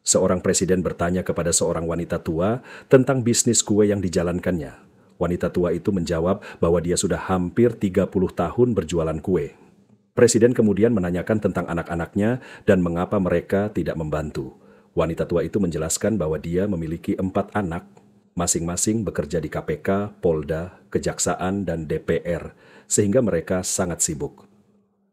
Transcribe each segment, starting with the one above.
Seorang presiden bertanya kepada seorang wanita tua tentang bisnis kue yang dijalankannya. Wanita tua itu menjawab bahwa dia sudah hampir 30 tahun berjualan kue. Presiden kemudian menanyakan tentang anak-anaknya dan mengapa mereka tidak membantu. Wanita tua itu menjelaskan bahwa dia memiliki 4 anak, masing-masing bekerja di KPK, Polda, Kejaksaan, dan DPR, sehingga mereka sangat sibuk.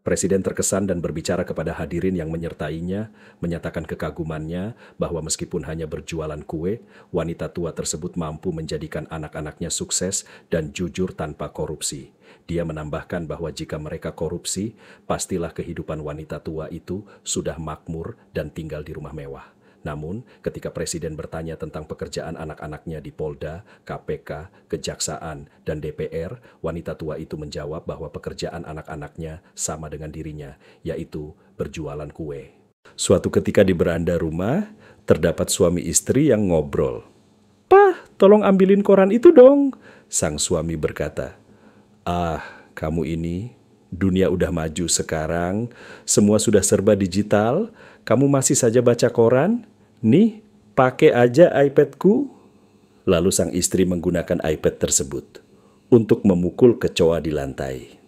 Presiden terkesan dan berbicara kepada hadirin yang menyertainya, menyatakan kekagumannya bahwa meskipun hanya berjualan kue, wanita tua tersebut mampu menjadikan anak-anaknya sukses dan jujur tanpa korupsi. Dia menambahkan bahwa jika mereka korupsi, pastilah kehidupan wanita tua itu sudah makmur dan tinggal di rumah mewah. Namun, ketika Presiden bertanya tentang pekerjaan anak-anaknya di Polda, KPK, Kejaksaan, dan DPR, wanita tua itu menjawab bahwa pekerjaan anak-anaknya sama dengan dirinya, yaitu berjualan kue. Suatu ketika di beranda rumah, terdapat suami istri yang ngobrol. "Pah, tolong ambilin koran itu dong," sang suami berkata. "Ah, kamu ini, dunia udah maju sekarang, semua sudah serba digital, kamu masih saja baca koran? Nih, pakai aja iPad-ku." Lalu sang istri menggunakan iPad tersebut untuk memukul kecoa di lantai.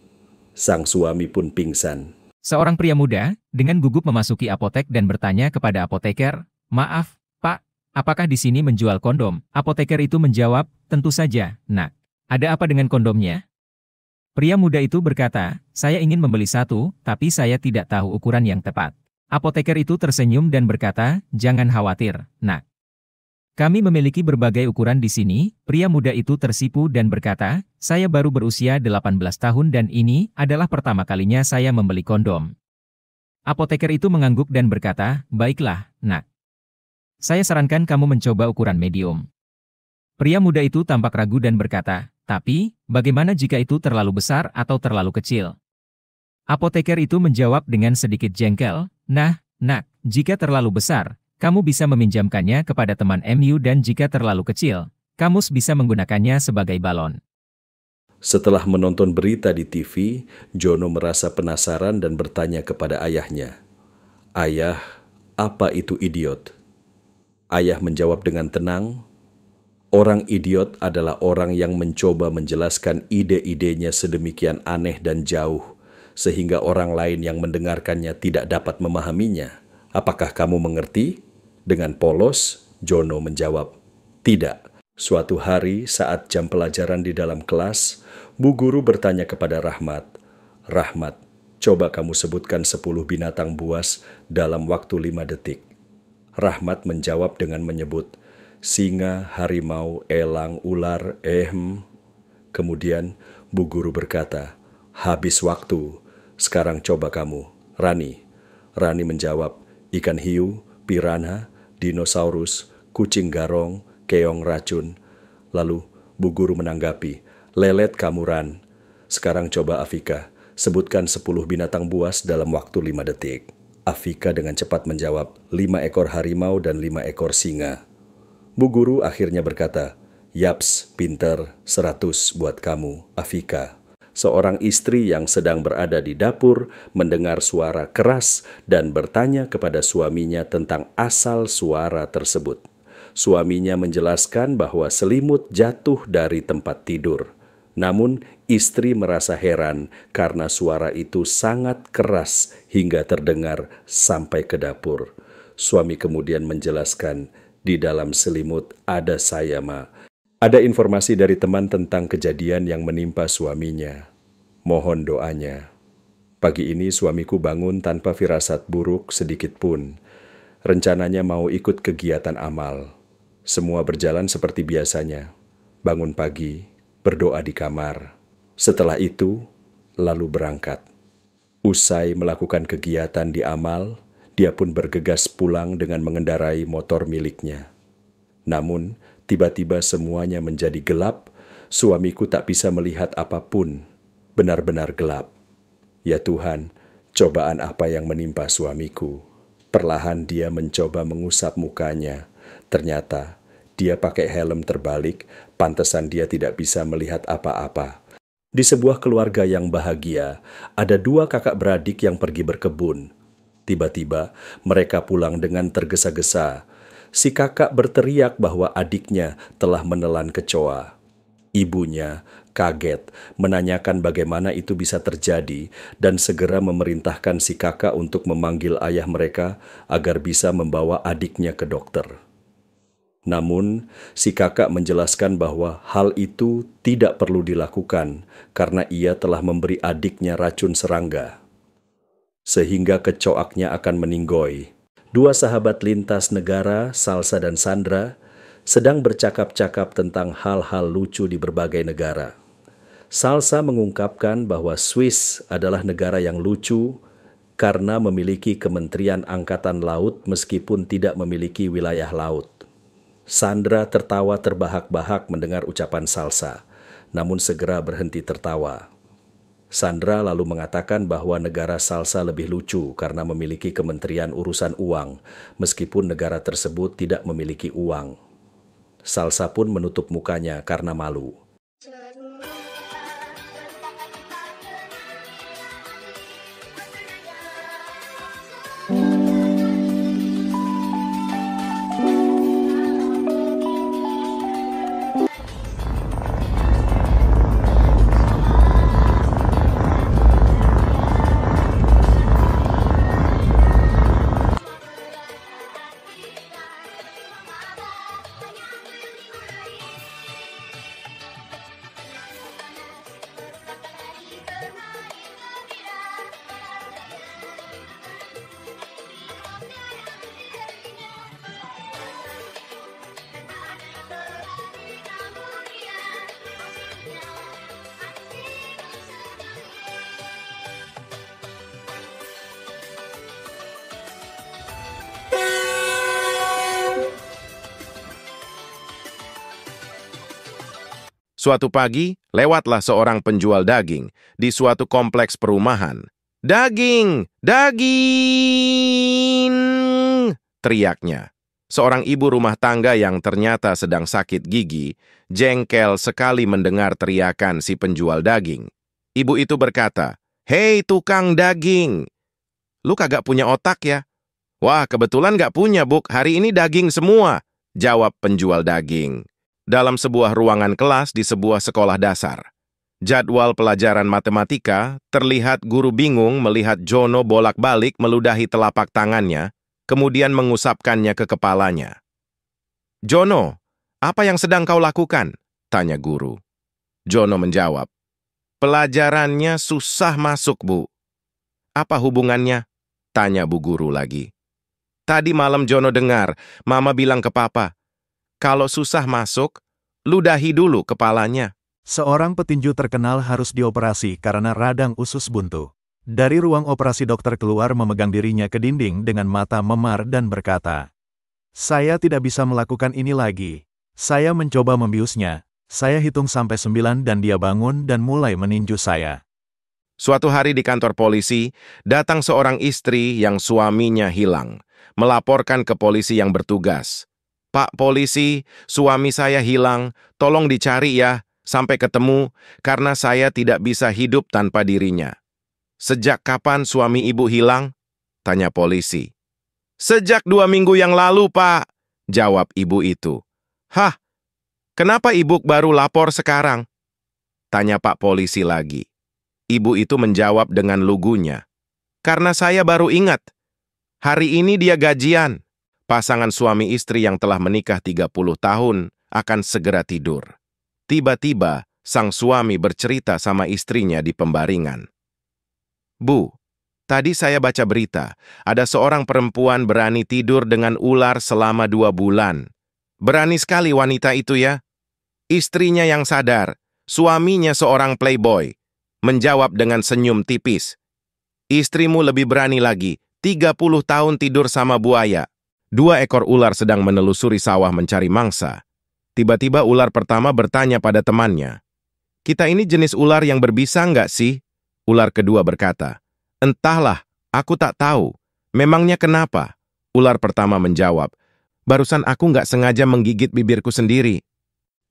Sang suami pun pingsan. Seorang pria muda dengan gugup memasuki apotek dan bertanya kepada apoteker, "Maaf, Pak, apakah di sini menjual kondom?" Apoteker itu menjawab, "Tentu saja, Nak. Ada apa dengan kondomnya?" Pria muda itu berkata, "Saya ingin membeli satu, tapi saya tidak tahu ukuran yang tepat." Apoteker itu tersenyum dan berkata, "Jangan khawatir, Nak. Kami memiliki berbagai ukuran di sini." Pria muda itu tersipu dan berkata, "Saya baru berusia 18 tahun dan ini adalah pertama kalinya saya membeli kondom." Apoteker itu mengangguk dan berkata, "Baiklah, Nak. Saya sarankan kamu mencoba ukuran medium." Pria muda itu tampak ragu dan berkata, "Tapi, bagaimana jika itu terlalu besar atau terlalu kecil?" Apoteker itu menjawab dengan sedikit jengkel, "Nah, Nak, jika terlalu besar, kamu bisa meminjamkannya kepada teman MU dan jika terlalu kecil, kamu bisa menggunakannya sebagai balon." Setelah menonton berita di TV, Jono merasa penasaran dan bertanya kepada ayahnya, "Ayah, apa itu idiot?" Ayah menjawab dengan tenang, "Orang idiot adalah orang yang mencoba menjelaskan ide-idenya sedemikian aneh dan jauh, sehingga orang lain yang mendengarkannya tidak dapat memahaminya. Apakah kamu mengerti?" Dengan polos, Jono menjawab, "Tidak." Suatu hari saat jam pelajaran di dalam kelas, Bu Guru bertanya kepada Rahmat, "Rahmat, coba kamu sebutkan 10 binatang buas dalam waktu 5 detik." Rahmat menjawab dengan menyebut, "Singa, harimau, elang, ular, Kemudian Bu Guru berkata, "Habis waktu. Sekarang coba kamu, Rani." Rani menjawab, "Ikan hiu, piranha, dinosaurus, kucing garong, keong racun." Lalu Bu Guru menanggapi, "Lelet kamu, Ran. Sekarang coba Afika, sebutkan 10 binatang buas dalam waktu 5 detik." Afika dengan cepat menjawab, 5 ekor harimau dan 5 ekor singa. Bu Guru akhirnya berkata, "Yaps, pinter, 100 buat kamu, Afika." Seorang istri yang sedang berada di dapur mendengar suara keras dan bertanya kepada suaminya tentang asal suara tersebut. Suaminya menjelaskan bahwa selimut jatuh dari tempat tidur. Namun istri merasa heran karena suara itu sangat keras hingga terdengar sampai ke dapur. Suami kemudian menjelaskan, "Di dalam selimut ada saya, Ma." Ada informasi dari teman tentang kejadian yang menimpa suaminya. Mohon doanya. Pagi ini suamiku bangun tanpa firasat buruk sedikit pun. Rencananya mau ikut kegiatan amal. Semua berjalan seperti biasanya. Bangun pagi, berdoa di kamar. Setelah itu, lalu berangkat. Usai melakukan kegiatan di amal, dia pun bergegas pulang dengan mengendarai motor miliknya. Namun, tiba-tiba semuanya menjadi gelap, suamiku tak bisa melihat apapun, benar-benar gelap. Ya Tuhan, cobaan apa yang menimpa suamiku? Perlahan dia mencoba mengusap mukanya. Ternyata, dia pakai helm terbalik, pantesan dia tidak bisa melihat apa-apa. Di sebuah keluarga yang bahagia, ada 2 kakak beradik yang pergi berkebun. Tiba-tiba mereka pulang dengan tergesa-gesa. Si kakak berteriak bahwa adiknya telah menelan kecoa. Ibunya kaget, menanyakan bagaimana itu bisa terjadi dan segera memerintahkan si kakak untuk memanggil ayah mereka agar bisa membawa adiknya ke dokter. Namun, si kakak menjelaskan bahwa hal itu tidak perlu dilakukan karena ia telah memberi adiknya racun serangga, sehingga kecoaknya akan meninggoy. Dua sahabat lintas negara, Salsa dan Sandra, sedang bercakap-cakap tentang hal-hal lucu di berbagai negara. Salsa mengungkapkan bahwa Swiss adalah negara yang lucu karena memiliki Kementerian Angkatan Laut meskipun tidak memiliki wilayah laut. Sandra tertawa terbahak-bahak mendengar ucapan Salsa, namun segera berhenti tertawa. Sandra lalu mengatakan bahwa negara Salsa lebih lucu karena memiliki Kementerian Urusan Uang, meskipun negara tersebut tidak memiliki uang. Salsa pun menutup mukanya karena malu. Suatu pagi, lewatlah seorang penjual daging di suatu kompleks perumahan. "Daging! Daging!" teriaknya. Seorang ibu rumah tangga yang ternyata sedang sakit gigi, jengkel sekali mendengar teriakan si penjual daging. Ibu itu berkata, "Hei tukang daging, lu kagak punya otak ya?" "Wah, kebetulan gak punya, Buk. Hari ini daging semua," jawab penjual daging. Dalam sebuah ruangan kelas di sebuah sekolah dasar. Jadwal pelajaran matematika, terlihat guru bingung melihat Jono bolak-balik meludahi telapak tangannya, kemudian mengusapkannya ke kepalanya. "Jono, apa yang sedang kau lakukan?" tanya guru. Jono menjawab, "Pelajarannya susah masuk, Bu." "Apa hubungannya?" tanya bu guru lagi. "Tadi malam Jono dengar, Mama bilang ke Papa, kalau susah masuk, ludahi dulu kepalanya." Seorang petinju terkenal harus dioperasi karena radang usus buntu. Dari ruang operasi dokter keluar memegang dirinya ke dinding dengan mata memar dan berkata, "Saya tidak bisa melakukan ini lagi. Saya mencoba membiusnya. Saya hitung sampai 9 dan dia bangun dan mulai meninju saya." Suatu hari di kantor polisi, datang seorang istri yang suaminya hilang, melaporkan ke polisi yang bertugas. "Pak polisi, suami saya hilang, tolong dicari ya, sampai ketemu, karena saya tidak bisa hidup tanpa dirinya." "Sejak kapan suami ibu hilang?" tanya polisi. "Sejak 2 minggu yang lalu, Pak," jawab ibu itu. "Hah, kenapa ibu baru lapor sekarang?" tanya Pak polisi lagi. Ibu itu menjawab dengan lugunya, "Karena saya baru ingat, hari ini dia gajian." Pasangan suami istri yang telah menikah 30 tahun akan segera tidur. Tiba-tiba, sang suami bercerita sama istrinya di pembaringan. "Bu, tadi saya baca berita, ada seorang perempuan berani tidur dengan ular selama 2 bulan. Berani sekali wanita itu ya." Istrinya yang sadar, suaminya seorang playboy, menjawab dengan senyum tipis. "Istrimu lebih berani lagi, 30 tahun tidur sama buaya." 2 ekor ular sedang menelusuri sawah mencari mangsa. Tiba-tiba ular pertama bertanya pada temannya, "Kita ini jenis ular yang berbisa nggak sih?" Ular kedua berkata, "Entahlah, aku tak tahu. Memangnya kenapa?" Ular pertama menjawab, "Barusan aku nggak sengaja menggigit bibirku sendiri."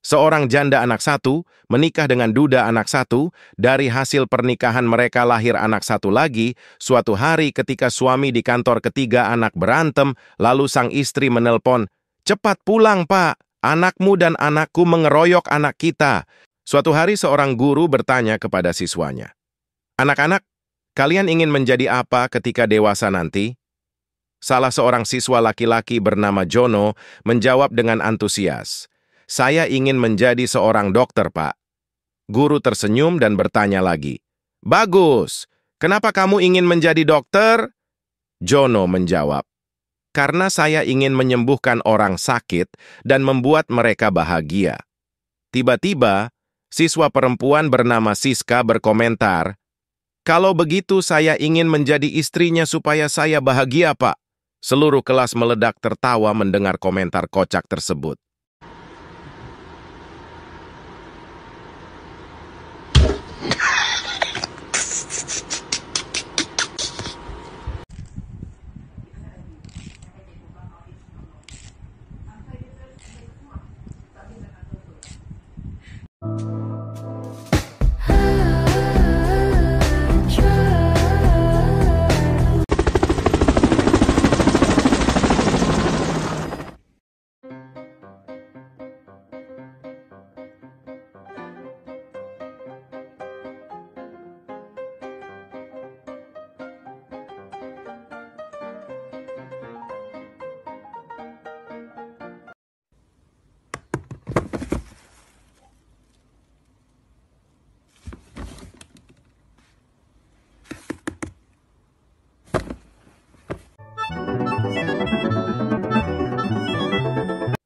Seorang janda anak satu menikah dengan duda anak satu, dari hasil pernikahan mereka lahir anak satu lagi. Suatu hari ketika suami di kantor ketiga anak berantem, lalu sang istri menelpon, "Cepat pulang, Pak, anakmu dan anakku mengeroyok anak kita." Suatu hari seorang guru bertanya kepada siswanya, "Anak-anak, kalian ingin menjadi apa ketika dewasa nanti?" Salah seorang siswa laki-laki bernama Jono menjawab dengan antusias, "Saya ingin menjadi seorang dokter, Pak." Guru tersenyum dan bertanya lagi, "Bagus, kenapa kamu ingin menjadi dokter?" Jono menjawab, "Karena saya ingin menyembuhkan orang sakit dan membuat mereka bahagia." Tiba-tiba, siswa perempuan bernama Siska berkomentar, "Kalau begitu saya ingin menjadi istrinya supaya saya bahagia, Pak." Seluruh kelas meledak tertawa mendengar komentar kocak tersebut.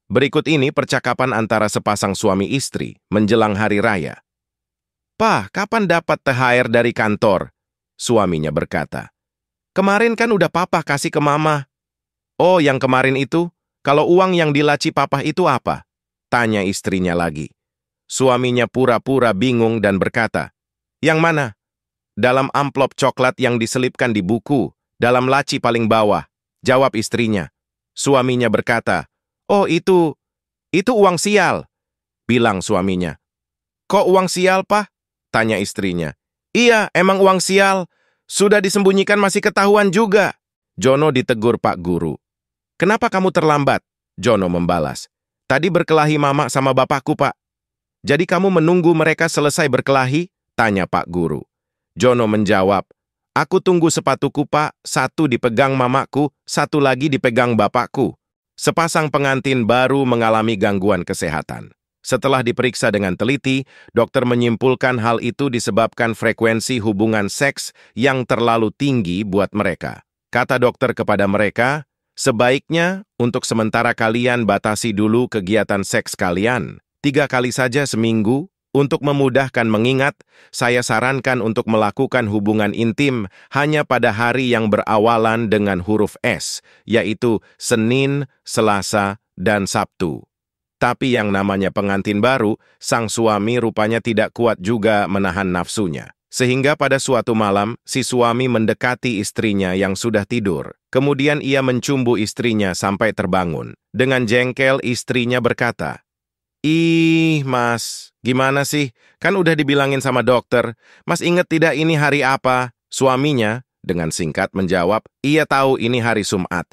Berikut ini percakapan antara sepasang suami istri menjelang hari raya. "Pak, kapan dapat THR dari kantor?" Suaminya berkata, "Kemarin kan udah papa kasih ke mama." "Oh, yang kemarin itu? Kalau uang yang di laci papa itu apa?" tanya istrinya lagi. Suaminya pura-pura bingung dan berkata, "Yang mana?" "Dalam amplop coklat yang diselipkan di buku, dalam laci paling bawah," jawab istrinya. Suaminya berkata, "Oh, itu uang sial," bilang suaminya. "Kok uang sial, Pak?" tanya istrinya. "Iya, emang uang sial. Sudah disembunyikan masih ketahuan juga." Jono ditegur Pak Guru. "Kenapa kamu terlambat?" Jono membalas. "Tadi berkelahi mama sama bapakku, Pak." "Jadi kamu menunggu mereka selesai berkelahi?" tanya Pak Guru. Jono menjawab, "Aku tunggu sepatuku, Pak. Satu dipegang mamaku, satu lagi dipegang bapakku." Sepasang pengantin baru mengalami gangguan kesehatan. Setelah diperiksa dengan teliti, dokter menyimpulkan hal itu disebabkan frekuensi hubungan seks yang terlalu tinggi buat mereka. Kata dokter kepada mereka, "Sebaiknya untuk sementara kalian batasi dulu kegiatan seks kalian. 3 kali saja seminggu. Untuk memudahkan mengingat, saya sarankan untuk melakukan hubungan intim hanya pada hari yang berawalan dengan huruf S, yaitu Senin, Selasa, dan Sabtu." Tapi yang namanya pengantin baru, sang suami rupanya tidak kuat juga menahan nafsunya. Sehingga pada suatu malam, si suami mendekati istrinya yang sudah tidur. Kemudian ia mencumbu istrinya sampai terbangun. Dengan jengkel, istrinya berkata, "Ih, Mas, gimana sih? Kan udah dibilangin sama dokter. Mas inget tidak ini hari apa?" Suaminya dengan singkat menjawab, "Iya tahu ini hari Jumat."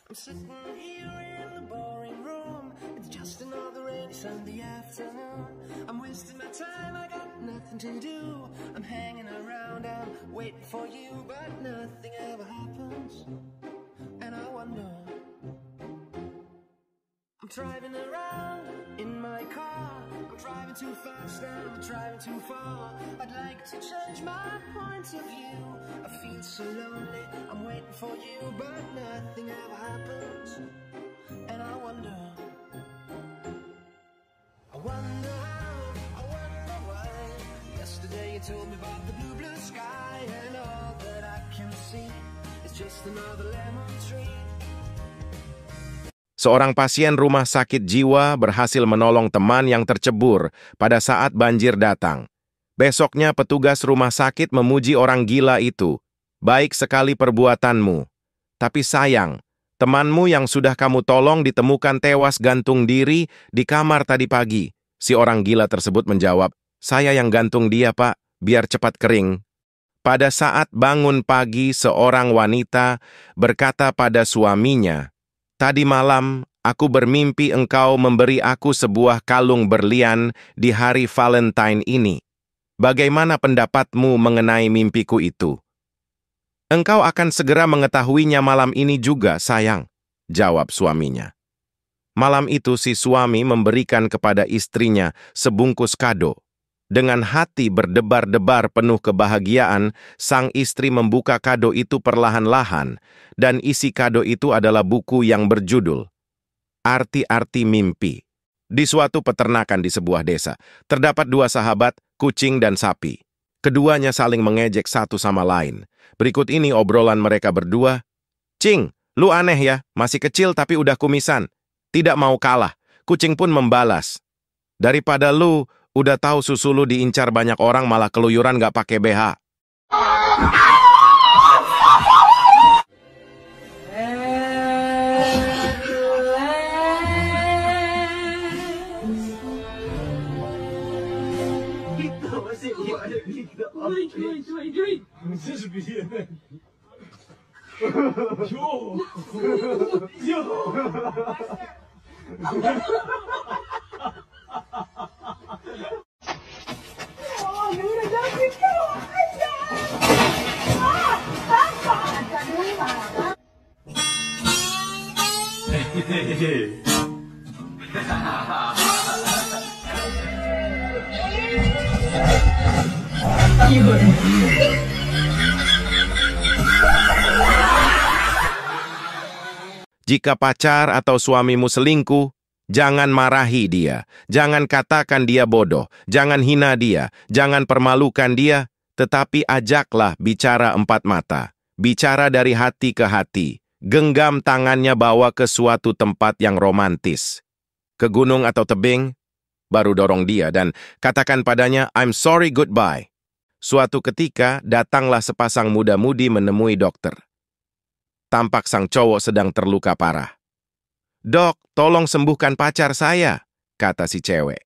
I'm sitting here in the boring room. It's just another rainy Sunday afternoon. I'm wasting my time, I got nothing to do. I'm hanging around, I'm waiting for you, but nothing ever happens. And I wonder, I'm driving around in my car. I'm driving too fast and I'm driving too far. I'd like to change my point of view. I feel so lonely, I'm waiting for you, but nothing ever happens. And I wonder how, I wonder why. Yesterday you told me about the blue, blue sky, and all that I can see is just another lemon tree. Seorang pasien rumah sakit jiwa berhasil menolong teman yang tercebur pada saat banjir datang. Besoknya petugas rumah sakit memuji orang gila itu. Baik sekali perbuatanmu. Tapi sayang, temanmu yang sudah kamu tolong ditemukan tewas gantung diri di kamar tadi pagi. Si orang gila tersebut menjawab, saya yang gantung dia, Pak, biar cepat kering. Pada saat bangun pagi, seorang wanita berkata pada suaminya, tadi malam aku bermimpi engkau memberi aku sebuah kalung berlian di hari Valentine ini. Bagaimana pendapatmu mengenai mimpiku itu? Engkau akan segera mengetahuinya malam ini juga, sayang, jawab suaminya. Malam itu si suami memberikan kepada istrinya sebungkus kado. Dengan hati berdebar-debar penuh kebahagiaan, sang istri membuka kado itu perlahan-lahan, dan isi kado itu adalah buku yang berjudul Arti-Arti Mimpi. Di suatu peternakan di sebuah desa, terdapat dua sahabat, kucing dan sapi. Keduanya saling mengejek satu sama lain. Berikut ini obrolan mereka berdua. Cing, lu aneh ya, masih kecil tapi udah kumisan. Tidak mau kalah, kucing pun membalas. Daripada lu, udah tahu susu lu diincar banyak orang malah keluyuran gak pakai BH. Jika pacar atau suamimu selingkuh, jangan marahi dia, jangan katakan dia bodoh, jangan hina dia, jangan permalukan dia, tetapi ajaklah bicara empat mata, bicara dari hati ke hati, genggam tangannya bawa ke suatu tempat yang romantis, ke gunung atau tebing, baru dorong dia dan katakan padanya, I'm sorry, goodbye. Suatu ketika, datanglah sepasang muda-mudi menemui dokter. Tampak sang cowok sedang terluka parah. Dok, tolong sembuhkan pacar saya, kata si cewek.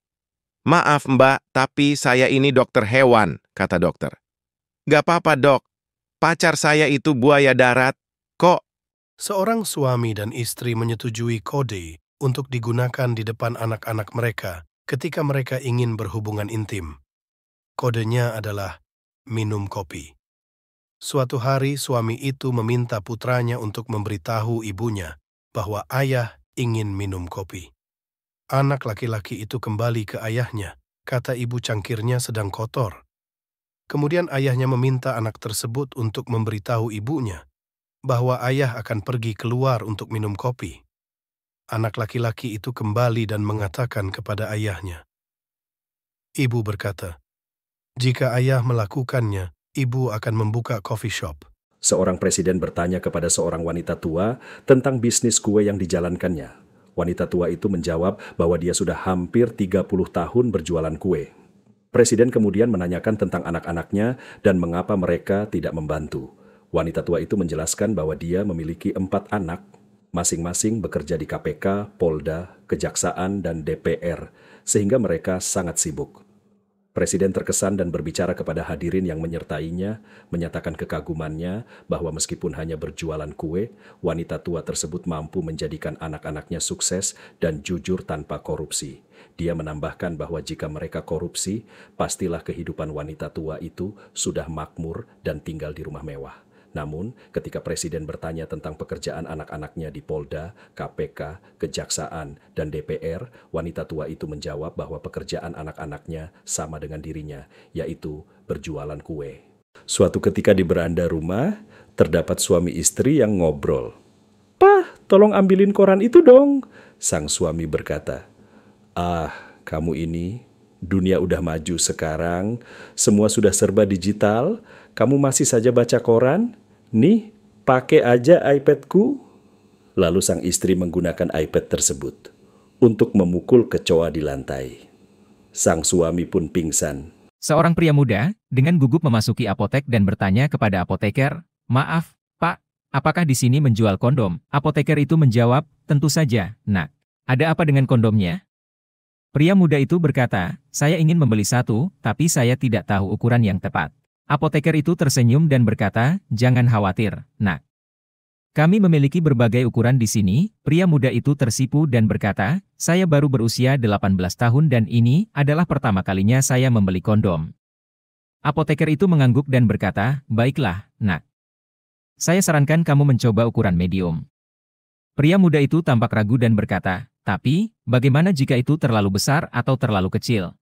Maaf mbak, tapi saya ini dokter hewan, kata dokter. Gak apa-apa dok, pacar saya itu buaya darat, kok. Seorang suami dan istri menyetujui kode untuk digunakan di depan anak-anak mereka ketika mereka ingin berhubungan intim. Kodenya adalah minum kopi. Suatu hari suami itu meminta putranya untuk memberitahu ibunya bahwa ayah ingin minum kopi. Anak laki-laki itu kembali ke ayahnya, kata ibu cangkirnya sedang kotor. Kemudian ayahnya meminta anak tersebut untuk memberitahu ibunya bahwa ayah akan pergi keluar untuk minum kopi. Anak laki-laki itu kembali dan mengatakan kepada ayahnya. Ibu berkata, jika ayah melakukannya, ibu akan membuka coffee shop. Seorang presiden bertanya kepada seorang wanita tua tentang bisnis kue yang dijalankannya. Wanita tua itu menjawab bahwa dia sudah hampir 30 tahun berjualan kue. Presiden kemudian menanyakan tentang anak-anaknya dan mengapa mereka tidak membantu. Wanita tua itu menjelaskan bahwa dia memiliki 4 anak, masing-masing bekerja di KPK, Polda, Kejaksaan, dan DPR, sehingga mereka sangat sibuk. Presiden terkesan dan berbicara kepada hadirin yang menyertainya, menyatakan kekagumannya bahwa meskipun hanya berjualan kue, wanita tua tersebut mampu menjadikan anak-anaknya sukses dan jujur tanpa korupsi. Dia menambahkan bahwa jika mereka korupsi, pastilah kehidupan wanita tua itu sudah makmur dan tinggal di rumah mewah. Namun, ketika Presiden bertanya tentang pekerjaan anak-anaknya di Polda, KPK, Kejaksaan, dan DPR, wanita tua itu menjawab bahwa pekerjaan anak-anaknya sama dengan dirinya, yaitu berjualan kue. Suatu ketika di beranda rumah, terdapat suami istri yang ngobrol. "Pah, tolong ambilin koran itu dong," sang suami berkata. "Ah, kamu ini, dunia udah maju sekarang, semua sudah serba digital, kamu masih saja baca koran? Nih, pakai aja iPad-ku." Lalu sang istri menggunakan iPad tersebut untuk memukul kecoa di lantai. Sang suami pun pingsan. Seorang pria muda, dengan gugup memasuki apotek dan bertanya kepada apoteker, "Maaf, Pak, apakah di sini menjual kondom?" Apoteker itu menjawab, "Tentu saja, Nak. Ada apa dengan kondomnya?" Pria muda itu berkata, "Saya ingin membeli satu, tapi saya tidak tahu ukuran yang tepat." Apoteker itu tersenyum dan berkata, "Jangan khawatir, Nak. Kami memiliki berbagai ukuran di sini." Pria muda itu tersipu dan berkata, "Saya baru berusia 18 tahun dan ini adalah pertama kalinya saya membeli kondom." Apoteker itu mengangguk dan berkata, "Baiklah, Nak. Saya sarankan kamu mencoba ukuran medium." Pria muda itu tampak ragu dan berkata, "Tapi, bagaimana jika itu terlalu besar atau terlalu kecil?"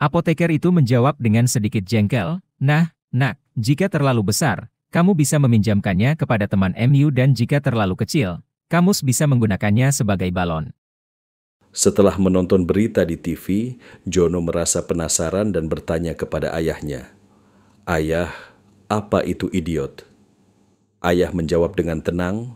Apoteker itu menjawab dengan sedikit jengkel, "Nah, Nak, jika terlalu besar, kamu bisa meminjamkannya kepada teman MU dan jika terlalu kecil, kamu bisa menggunakannya sebagai balon." Setelah menonton berita di TV, Jono merasa penasaran dan bertanya kepada ayahnya, "Ayah, apa itu idiot?" Ayah menjawab dengan tenang,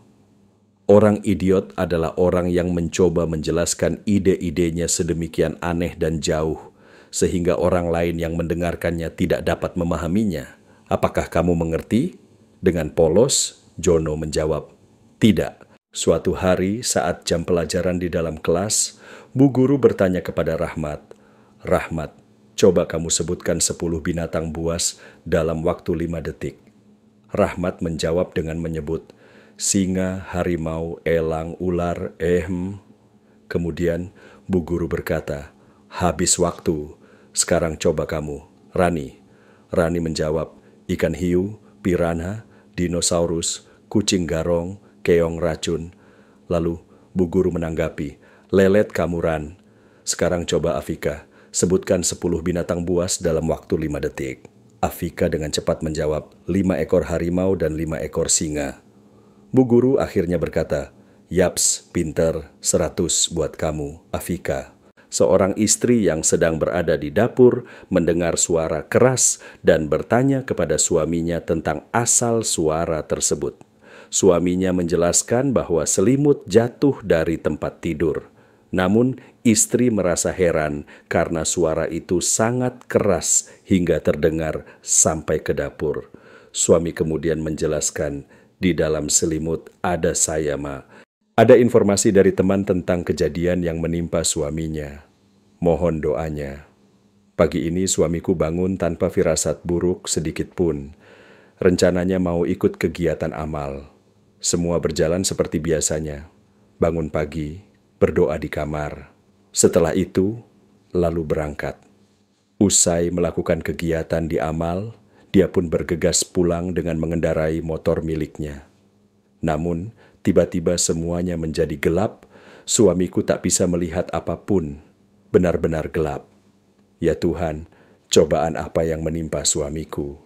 "Orang idiot adalah orang yang mencoba menjelaskan ide-idenya sedemikian aneh dan jauh, sehingga orang lain yang mendengarkannya tidak dapat memahaminya. Apakah kamu mengerti?" Dengan polos, Jono menjawab, "Tidak." Suatu hari saat jam pelajaran di dalam kelas, Bu Guru bertanya kepada Rahmat, "Rahmat, coba kamu sebutkan 10 binatang buas dalam waktu 5 detik." Rahmat menjawab dengan menyebut, "Singa, harimau, elang, ular, Kemudian Bu Guru berkata, "Habis waktu. Sekarang coba kamu, Rani." Rani menjawab, "Ikan hiu, piranha, dinosaurus, kucing garong, keong racun." Lalu Bu Guru menanggapi, "Lelet kamu, Ran. Sekarang coba Afika, sebutkan 10 binatang buas dalam waktu 5 detik." Afika dengan cepat menjawab, 5 ekor harimau dan 5 ekor singa. Bu Guru akhirnya berkata, "Yaps, pinter, 100 buat kamu, Afika." Seorang istri yang sedang berada di dapur mendengar suara keras dan bertanya kepada suaminya tentang asal suara tersebut. Suaminya menjelaskan bahwa selimut jatuh dari tempat tidur. Namun, istri merasa heran karena suara itu sangat keras hingga terdengar sampai ke dapur. Suami kemudian menjelaskan, "Di dalam selimut ada saya, Ma." Ada informasi dari teman tentang kejadian yang menimpa suaminya. Mohon doanya. Pagi ini suamiku bangun tanpa firasat buruk sedikit pun. Rencananya mau ikut kegiatan amal. Semua berjalan seperti biasanya. Bangun pagi, berdoa di kamar. Setelah itu, lalu berangkat. Usai melakukan kegiatan di amal, dia pun bergegas pulang dengan mengendarai motor miliknya. Namun, tiba-tiba semuanya menjadi gelap, suamiku tak bisa melihat apapun, benar-benar gelap. Ya Tuhan, cobaan apa yang menimpa suamiku?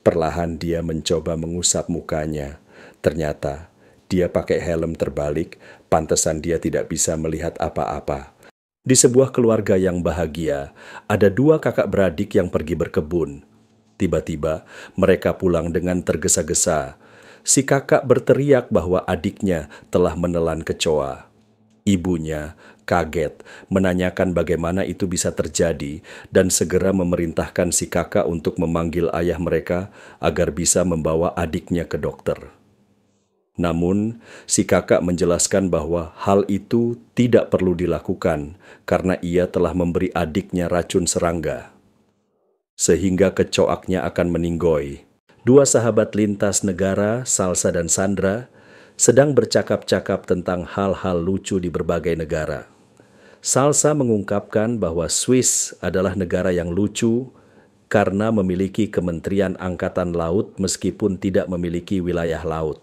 Perlahan dia mencoba mengusap mukanya. Ternyata, dia pakai helm terbalik, pantesan dia tidak bisa melihat apa-apa. Di sebuah keluarga yang bahagia, ada 2 kakak beradik yang pergi berkebun. Tiba-tiba, mereka pulang dengan tergesa-gesa. Si kakak berteriak bahwa adiknya telah menelan kecoa. Ibunya kaget, menanyakan bagaimana itu bisa terjadi dan segera memerintahkan si kakak untuk memanggil ayah mereka agar bisa membawa adiknya ke dokter. Namun, si kakak menjelaskan bahwa hal itu tidak perlu dilakukan karena ia telah memberi adiknya racun serangga, sehingga kecoaknya akan meninggoy. 2 sahabat lintas negara, Salsa dan Sandra, sedang bercakap-cakap tentang hal-hal lucu di berbagai negara. Salsa mengungkapkan bahwa Swiss adalah negara yang lucu karena memiliki Kementerian Angkatan Laut meskipun tidak memiliki wilayah laut.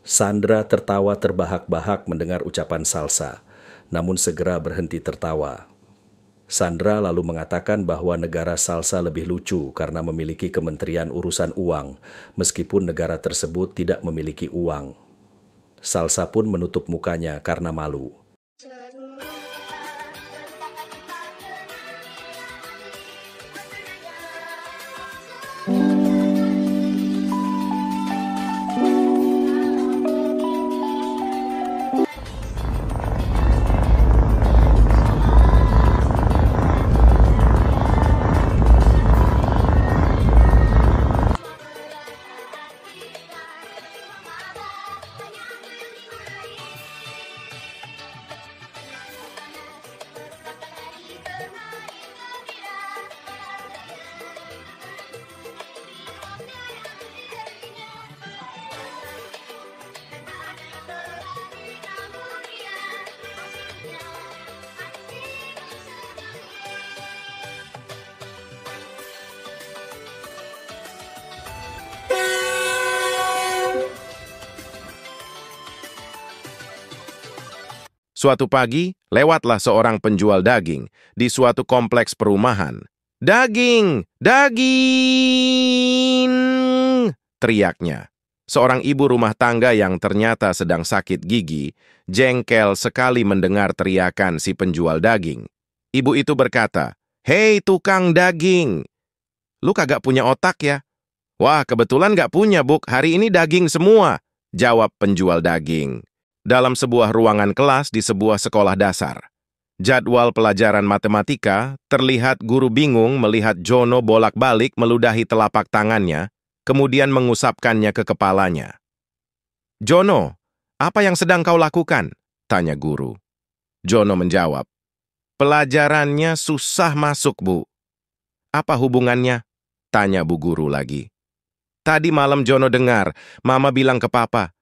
Sandra tertawa terbahak-bahak mendengar ucapan Salsa, namun segera berhenti tertawa. Sandra lalu mengatakan bahwa negara Salsa lebih lucu karena memiliki Kementerian Urusan Uang, meskipun negara tersebut tidak memiliki uang. Salsa pun menutup mukanya karena malu. Suatu pagi, lewatlah seorang penjual daging di suatu kompleks perumahan. "Daging! Daging!" teriaknya. Seorang ibu rumah tangga yang ternyata sedang sakit gigi, jengkel sekali mendengar teriakan si penjual daging. Ibu itu berkata, "Hei tukang daging, lu kagak punya otak ya?" "Wah, kebetulan gak punya, Buk. Hari ini daging semua," jawab penjual daging. Dalam sebuah ruangan kelas di sebuah sekolah dasar. Jadwal pelajaran matematika, terlihat guru bingung melihat Jono bolak-balik meludahi telapak tangannya, kemudian mengusapkannya ke kepalanya. "Jono, apa yang sedang kau lakukan?" tanya guru. Jono menjawab, "Pelajarannya susah masuk, Bu." "Apa hubungannya?" tanya bu guru lagi. "Tadi malam Jono dengar, Mama bilang ke Papa,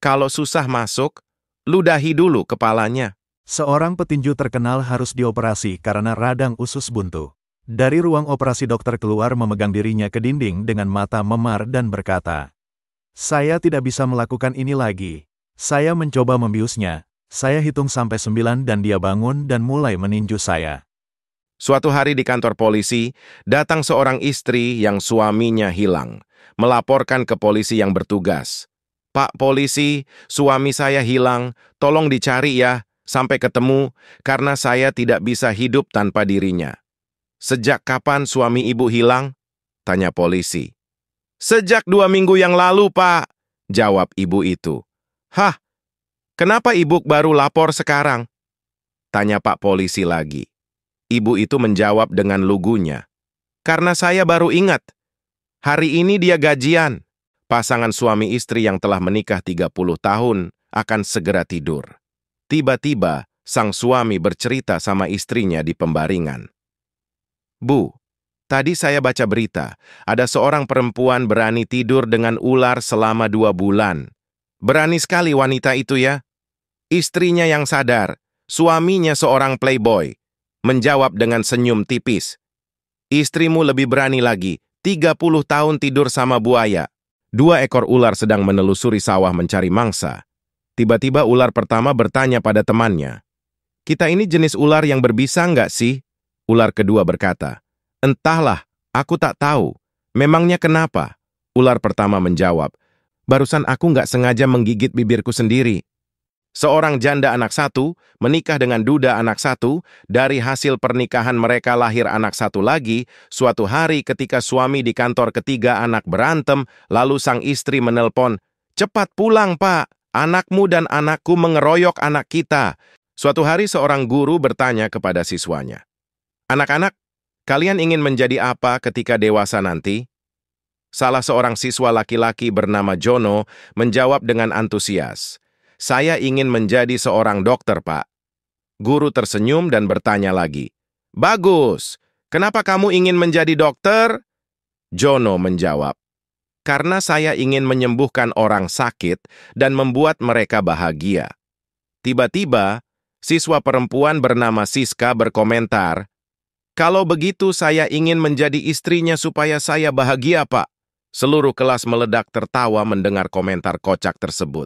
kalau susah masuk, ludahi dulu kepalanya." Seorang petinju terkenal harus dioperasi karena radang usus buntu. Dari ruang operasi dokter keluar memegang dirinya ke dinding dengan mata memar dan berkata, "Saya tidak bisa melakukan ini lagi." Saya mencoba membiusnya. Saya hitung sampai 9 dan dia bangun dan mulai meninju saya. Suatu hari di kantor polisi, datang seorang istri yang suaminya hilang, melaporkan ke polisi yang bertugas. "Pak polisi, suami saya hilang, tolong dicari ya, sampai ketemu, karena saya tidak bisa hidup tanpa dirinya." "Sejak kapan suami ibu hilang?" tanya polisi. "Sejak 2 minggu yang lalu, Pak," jawab ibu itu. "Hah, kenapa ibu baru lapor sekarang?" tanya Pak polisi lagi. Ibu itu menjawab dengan lugunya, "Karena saya baru ingat, hari ini dia gajian." Pasangan suami istri yang telah menikah 30 tahun akan segera tidur. Tiba-tiba, sang suami bercerita sama istrinya di pembaringan. "Bu, tadi saya baca berita, ada seorang perempuan berani tidur dengan ular selama 2 bulan. Berani sekali wanita itu ya." Istrinya yang sadar, suaminya seorang playboy, menjawab dengan senyum tipis. "Istrimu lebih berani lagi, 30 tahun tidur sama buaya." 2 ekor ular sedang menelusuri sawah mencari mangsa. Tiba-tiba ular pertama bertanya pada temannya, "Kita ini jenis ular yang berbisa nggak sih?" Ular kedua berkata, "Entahlah, aku tak tahu. Memangnya kenapa?" Ular pertama menjawab, "Barusan aku nggak sengaja menggigit bibirku sendiri." Seorang janda anak 1 menikah dengan duda anak 1, dari hasil pernikahan mereka lahir anak 1 lagi. Suatu hari ketika suami di kantor ketiga anak berantem, lalu sang istri menelpon, "Cepat pulang, Pak. Anakmu dan anakku mengeroyok anak kita." Suatu hari seorang guru bertanya kepada siswanya, "Anak-anak, kalian ingin menjadi apa ketika dewasa nanti?" Salah seorang siswa laki-laki bernama Jono menjawab dengan antusias, "Saya ingin menjadi seorang dokter, Pak." Guru tersenyum dan bertanya lagi, "Bagus, kenapa kamu ingin menjadi dokter?" Jono menjawab, "Karena saya ingin menyembuhkan orang sakit dan membuat mereka bahagia." Tiba-tiba, siswa perempuan bernama Siska berkomentar, "Kalau begitu saya ingin menjadi istrinya supaya saya bahagia, Pak." Seluruh kelas meledak tertawa mendengar komentar kocak tersebut.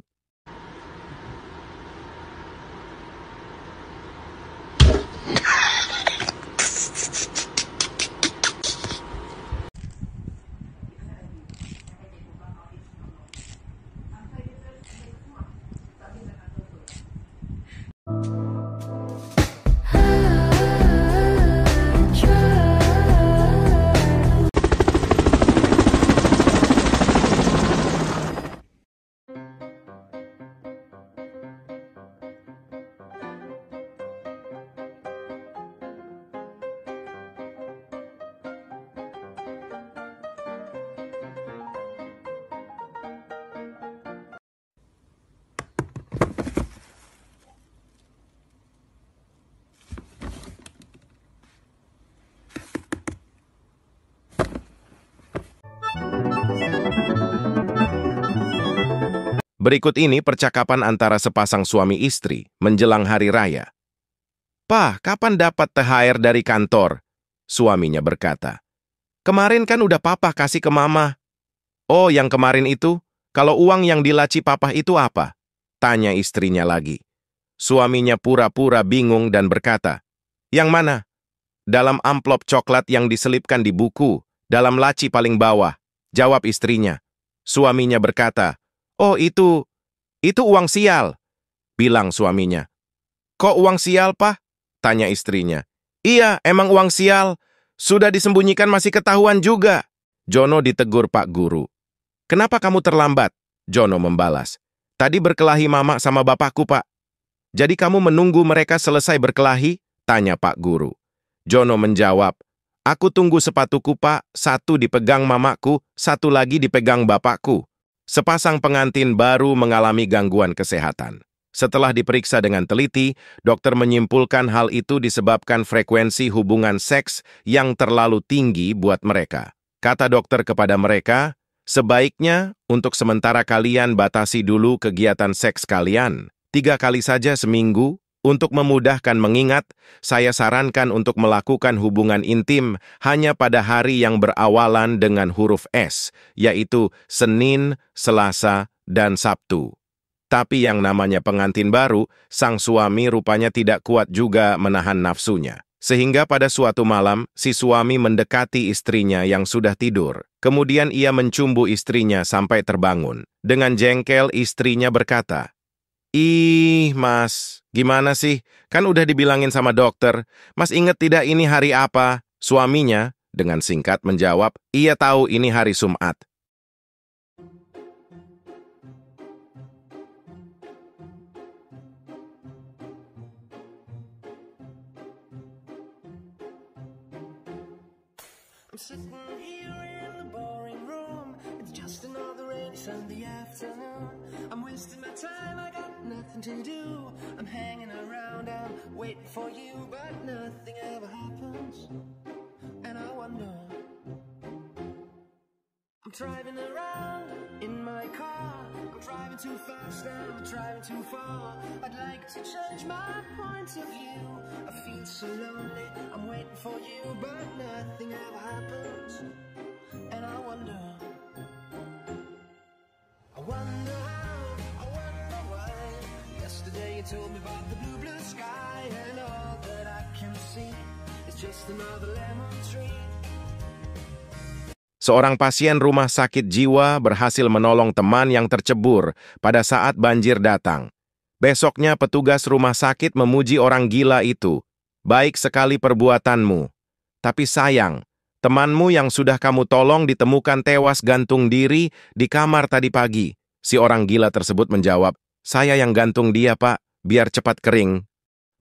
Berikut ini percakapan antara sepasang suami istri menjelang hari raya. "Pak, kapan dapat THR dari kantor?" Suaminya berkata, "Kemarin kan udah Papa kasih ke Mama." "Oh, yang kemarin itu? Kalau uang yang di laci Papa itu apa?" tanya istrinya lagi. Suaminya pura-pura bingung dan berkata, "Yang mana?" "Dalam amplop coklat yang diselipkan di buku, dalam laci paling bawah," jawab istrinya. Suaminya berkata, "Oh itu uang sial," bilang suaminya. "Kok uang sial, Pak?" tanya istrinya. "Iya, emang uang sial. Sudah disembunyikan masih ketahuan juga." Jono ditegur Pak Guru. "Kenapa kamu terlambat?" Jono membalas. "Tadi berkelahi mama sama bapakku, Pak." "Jadi kamu menunggu mereka selesai berkelahi?" tanya Pak Guru. Jono menjawab, "Aku tunggu sepatuku, Pak. Satu dipegang mamaku, satu lagi dipegang bapakku." Sepasang pengantin baru mengalami gangguan kesehatan. Setelah diperiksa dengan teliti, dokter menyimpulkan hal itu disebabkan frekuensi hubungan seks yang terlalu tinggi buat mereka. Kata dokter kepada mereka, "Sebaiknya untuk sementara kalian batasi dulu kegiatan seks kalian. 3 kali saja seminggu. Untuk memudahkan mengingat, saya sarankan untuk melakukan hubungan intim hanya pada hari yang berawalan dengan huruf S, yaitu Senin, Selasa, dan Sabtu." Tapi yang namanya pengantin baru, sang suami rupanya tidak kuat juga menahan nafsunya. Sehingga pada suatu malam, si suami mendekati istrinya yang sudah tidur. Kemudian ia mencumbu istrinya sampai terbangun. Dengan jengkel, istrinya berkata, "Ih, Mas, gimana sih? Kan udah dibilangin sama dokter. Mas inget tidak ini hari apa?" Suaminya dengan singkat menjawab, "Iya tahu ini hari Jumat." I'm sitting here in the boring room. It's just another rainy Sunday afternoon. I'm wasting my time, I got nothing to do. I'm hanging around, I'm waiting for you, but nothing ever happens. And I wonder, I'm driving around in my car. I'm driving too fast, I'm driving too far. I'd like to change my point of view. I feel so lonely, I'm waiting for you, but nothing ever happens. And I wonder how, I wonder why. Yesterday you told me about the blue, blue sky, and all that I can see is just another lemon tree. Seorang pasien rumah sakit jiwa berhasil menolong teman yang tercebur pada saat banjir datang. Besoknya petugas rumah sakit memuji orang gila itu. "Baik sekali perbuatanmu. Tapi sayang, temanmu yang sudah kamu tolong ditemukan tewas gantung diri di kamar tadi pagi." Si orang gila tersebut menjawab, "Saya yang gantung dia, Pak, biar cepat kering."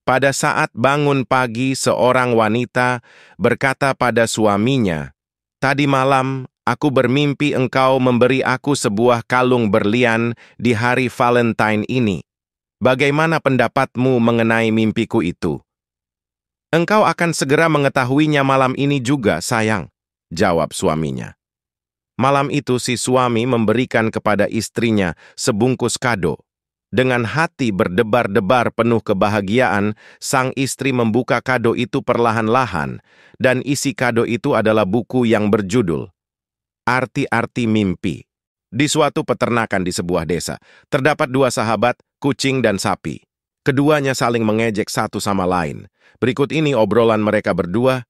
Pada saat bangun pagi, seorang wanita berkata pada suaminya, "Tadi malam, aku bermimpi engkau memberi aku sebuah kalung berlian di hari Valentine ini. Bagaimana pendapatmu mengenai mimpiku itu?" "Engkau akan segera mengetahuinya malam ini juga, sayang," jawab suaminya. Malam itu si suami memberikan kepada istrinya sebungkus kado. Dengan hati berdebar-debar penuh kebahagiaan, sang istri membuka kado itu perlahan-lahan, dan isi kado itu adalah buku yang berjudul Arti-Arti Mimpi. Di suatu peternakan di sebuah desa, terdapat 2 sahabat, kucing dan sapi. Keduanya saling mengejek satu sama lain. Berikut ini obrolan mereka berdua.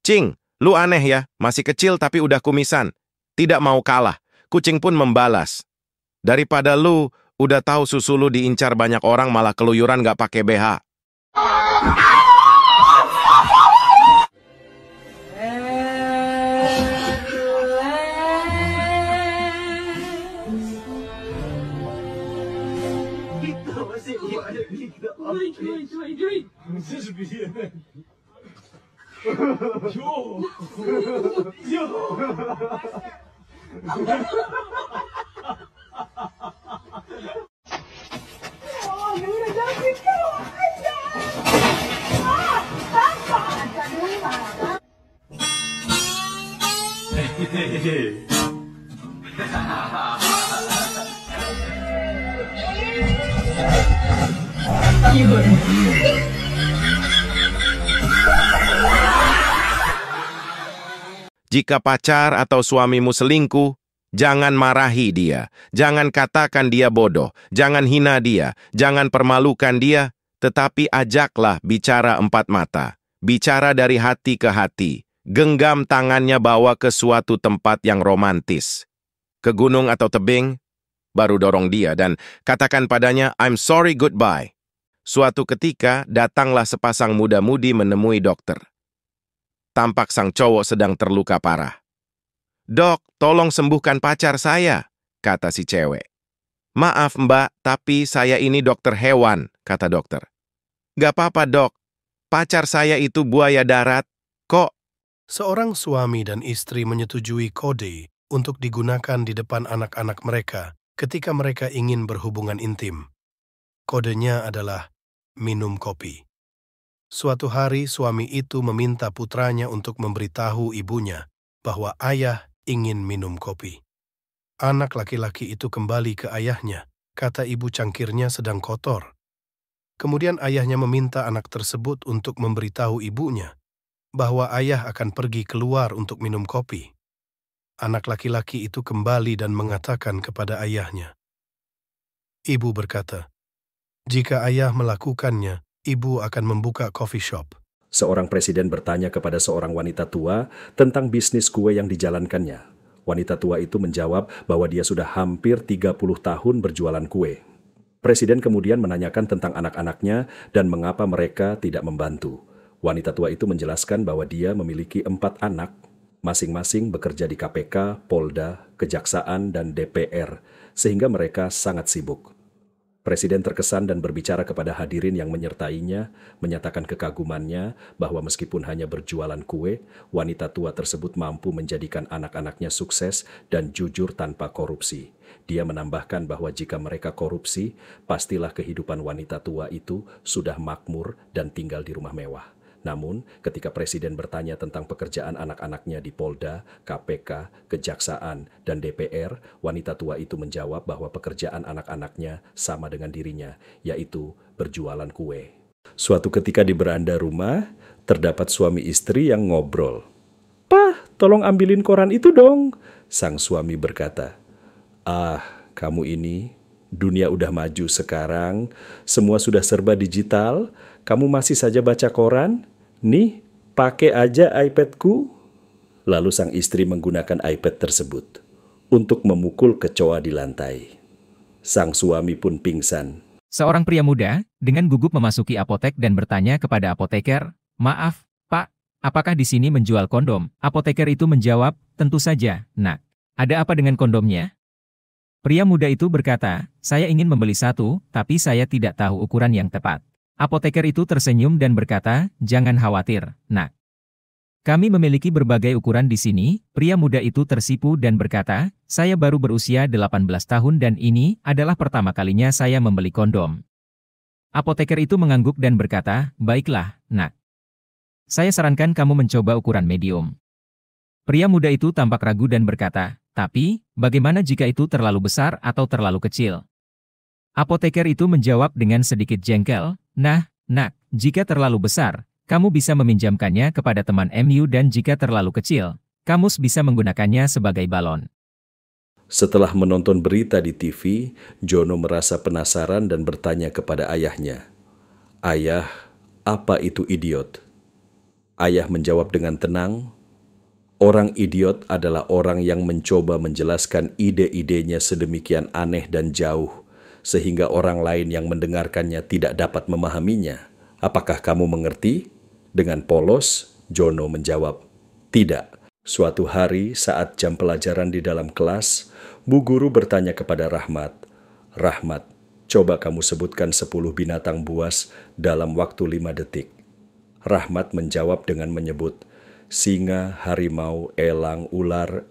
"Cing, lu aneh ya, masih kecil tapi udah kumisan. Tidak mau kalah." Kucing pun membalas, "Daripada lu udah tahu susu lu diincar banyak orang malah keluyuran gak pakai BH." Jika pacar atau suamimu selingkuh, jangan marahi dia, jangan katakan dia bodoh, jangan hina dia, jangan permalukan dia, Tetapi ajaklah bicara empat mata, bicara dari hati ke hati, genggam tangannya bawa ke suatu tempat yang romantis. Ke gunung atau tebing, baru dorong dia dan katakan padanya, I'm sorry goodbye. Suatu ketika, datanglah sepasang muda-mudi menemui dokter. Tampak sang cowok sedang terluka parah. Dok, tolong sembuhkan pacar saya, kata si cewek. Maaf mbak, tapi saya ini dokter hewan, kata dokter. Gak apa-apa dok, pacar saya itu buaya darat, kok. Seorang suami dan istri menyetujui kode untuk digunakan di depan anak-anak mereka ketika mereka ingin berhubungan intim. Kodenya adalah minum kopi. Suatu hari suami itu meminta putranya untuk memberitahu ibunya bahwa ayah ingin minum kopi. Anak laki-laki itu kembali ke ayahnya, kata ibu cangkirnya sedang kotor. Kemudian ayahnya meminta anak tersebut untuk memberitahu ibunya bahwa ayah akan pergi keluar untuk minum kopi. Anak laki-laki itu kembali dan mengatakan kepada ayahnya. Ibu berkata, jika ayah melakukannya, ibu akan membuka coffee shop. Seorang presiden bertanya kepada seorang wanita tua tentang bisnis kue yang dijalankannya. Wanita tua itu menjawab bahwa dia sudah hampir 30 tahun berjualan kue. Presiden kemudian menanyakan tentang anak-anaknya dan mengapa mereka tidak membantu. Wanita tua itu menjelaskan bahwa dia memiliki 4 anak, masing-masing bekerja di KPK, Polda, Kejaksaan, dan DPR, sehingga mereka sangat sibuk. Presiden terkesan dan berbicara kepada hadirin yang menyertainya, menyatakan kekagumannya bahwa meskipun hanya berjualan kue, wanita tua tersebut mampu menjadikan anak-anaknya sukses dan jujur tanpa korupsi. Dia menambahkan bahwa jika mereka korupsi, pastilah kehidupan wanita tua itu sudah makmur dan tinggal di rumah mewah. Namun, ketika Presiden bertanya tentang pekerjaan anak-anaknya di Polda, KPK, Kejaksaan, dan DPR, wanita tua itu menjawab bahwa pekerjaan anak-anaknya sama dengan dirinya, yaitu berjualan kue. Suatu ketika di beranda rumah, terdapat suami istri yang ngobrol. "Pah, tolong ambilin koran itu dong," sang suami berkata. "Ah, kamu ini, dunia udah maju sekarang, semua sudah serba digital, kamu masih saja baca koran? Nih, pakai aja iPad-ku." Lalu sang istri menggunakan iPad tersebut untuk memukul kecoa di lantai. Sang suami pun pingsan. Seorang pria muda dengan gugup memasuki apotek dan bertanya kepada apoteker, "Maaf, Pak, apakah di sini menjual kondom?" Apoteker itu menjawab, "Tentu saja, Nak. Ada apa dengan kondomnya?" Pria muda itu berkata, "Saya ingin membeli satu, tapi saya tidak tahu ukuran yang tepat." Apoteker itu tersenyum dan berkata, "Jangan khawatir, Nak. Kami memiliki berbagai ukuran di sini." Pria muda itu tersipu dan berkata, "Saya baru berusia 18 tahun dan ini adalah pertama kalinya saya membeli kondom." Apoteker itu mengangguk dan berkata, "Baiklah, Nak. Saya sarankan kamu mencoba ukuran medium." Pria muda itu tampak ragu dan berkata, "Tapi, bagaimana jika itu terlalu besar atau terlalu kecil?" Apoteker itu menjawab dengan sedikit jengkel, "Nah, Nak, jika terlalu besar, kamu bisa meminjamkannya kepada teman MU dan jika terlalu kecil, kamu bisa menggunakannya sebagai balon." Setelah menonton berita di TV, Jono merasa penasaran dan bertanya kepada ayahnya, "Ayah, apa itu idiot?" Ayah menjawab dengan tenang, "Orang idiot adalah orang yang mencoba menjelaskan ide-idenya sedemikian aneh dan jauh, sehingga orang lain yang mendengarkannya tidak dapat memahaminya. Apakah kamu mengerti?" Dengan polos, Jono menjawab, "Tidak." Suatu hari saat jam pelajaran di dalam kelas, Bu Guru bertanya kepada Rahmat, "Rahmat, coba kamu sebutkan 10 binatang buas dalam waktu 5 detik." Rahmat menjawab dengan menyebut, "Singa, harimau, elang, ular,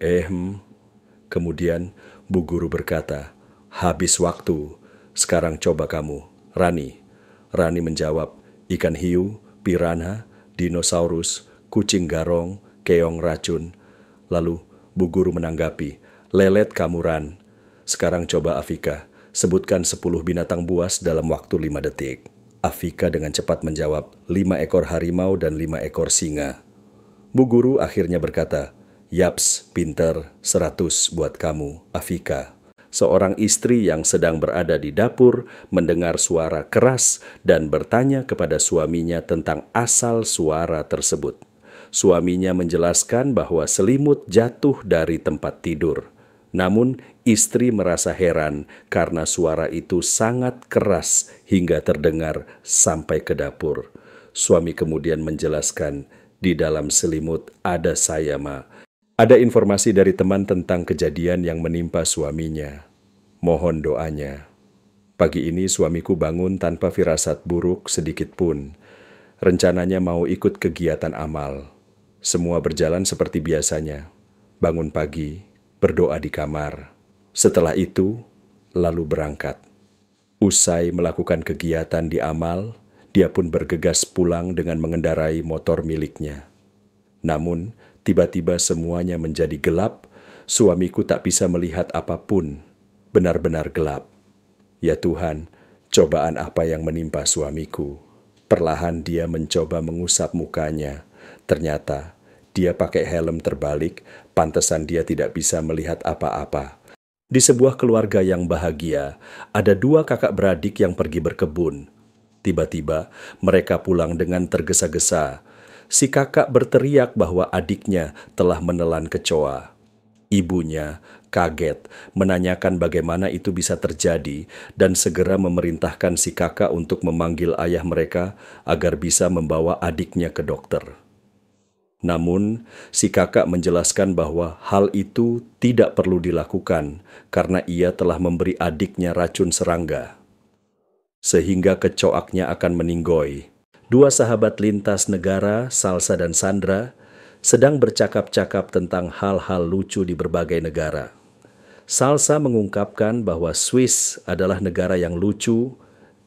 Kemudian Bu Guru berkata, "Habis waktu. Sekarang coba kamu, Rani." Rani menjawab, "Ikan hiu, piranha, dinosaurus, kucing garong, keong racun." Lalu Bu Guru menanggapi, "Lelet kamu, Ran. Sekarang coba Afika, sebutkan 10 binatang buas dalam waktu 5 detik. Afika dengan cepat menjawab, 5 ekor harimau dan 5 ekor singa. Bu Guru akhirnya berkata, "Yaps, pinter, 100 buat kamu, Afika." Seorang istri yang sedang berada di dapur mendengar suara keras dan bertanya kepada suaminya tentang asal suara tersebut. Suaminya menjelaskan bahwa selimut jatuh dari tempat tidur. Namun, istri merasa heran karena suara itu sangat keras hingga terdengar sampai ke dapur. Suami kemudian menjelaskan, "Di dalam selimut ada saya, Ma." Ada informasi dari teman tentang kejadian yang menimpa suaminya. Mohon doanya. Pagi ini suamiku bangun tanpa firasat buruk sedikit pun. Rencananya mau ikut kegiatan amal. Semua berjalan seperti biasanya. Bangun pagi, berdoa di kamar. Setelah itu, lalu berangkat. Usai melakukan kegiatan di amal, dia pun bergegas pulang dengan mengendarai motor miliknya. Namun, tiba-tiba semuanya menjadi gelap, suamiku tak bisa melihat apapun, benar-benar gelap. Ya Tuhan, cobaan apa yang menimpa suamiku? Perlahan dia mencoba mengusap mukanya. Ternyata, dia pakai helm terbalik, pantesan dia tidak bisa melihat apa-apa. Di sebuah keluarga yang bahagia, ada 2 kakak beradik yang pergi berkebun. Tiba-tiba, mereka pulang dengan tergesa-gesa. Si kakak berteriak bahwa adiknya telah menelan kecoa. Ibunya kaget, menanyakan bagaimana itu bisa terjadi dan segera memerintahkan si kakak untuk memanggil ayah mereka agar bisa membawa adiknya ke dokter. Namun, si kakak menjelaskan bahwa hal itu tidak perlu dilakukan karena ia telah memberi adiknya racun serangga, sehingga kecoaknya akan meninggoy. 2 sahabat lintas negara, Salsa dan Sandra, sedang bercakap-cakap tentang hal-hal lucu di berbagai negara. Salsa mengungkapkan bahwa Swiss adalah negara yang lucu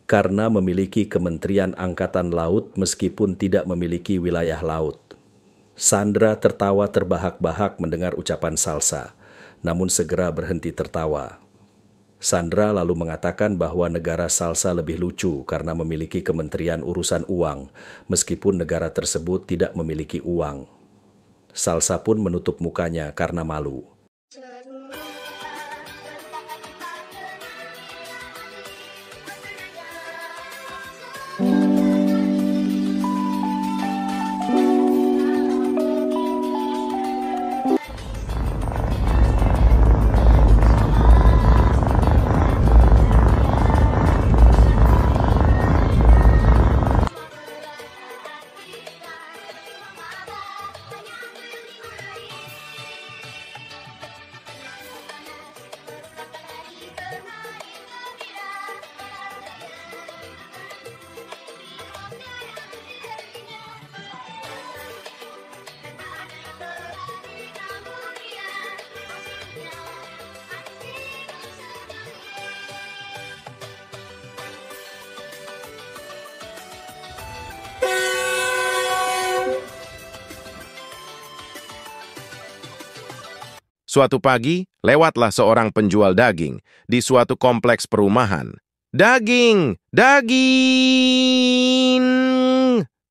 karena memiliki Kementerian Angkatan Laut meskipun tidak memiliki wilayah laut. Sandra tertawa terbahak-bahak mendengar ucapan Salsa, namun segera berhenti tertawa. Sandra lalu mengatakan bahwa negara Salsa lebih lucu karena memiliki Kementerian Urusan Uang, meskipun negara tersebut tidak memiliki uang. Salsa pun menutup mukanya karena malu. Suatu pagi, lewatlah seorang penjual daging di suatu kompleks perumahan. "Daging! Daging!"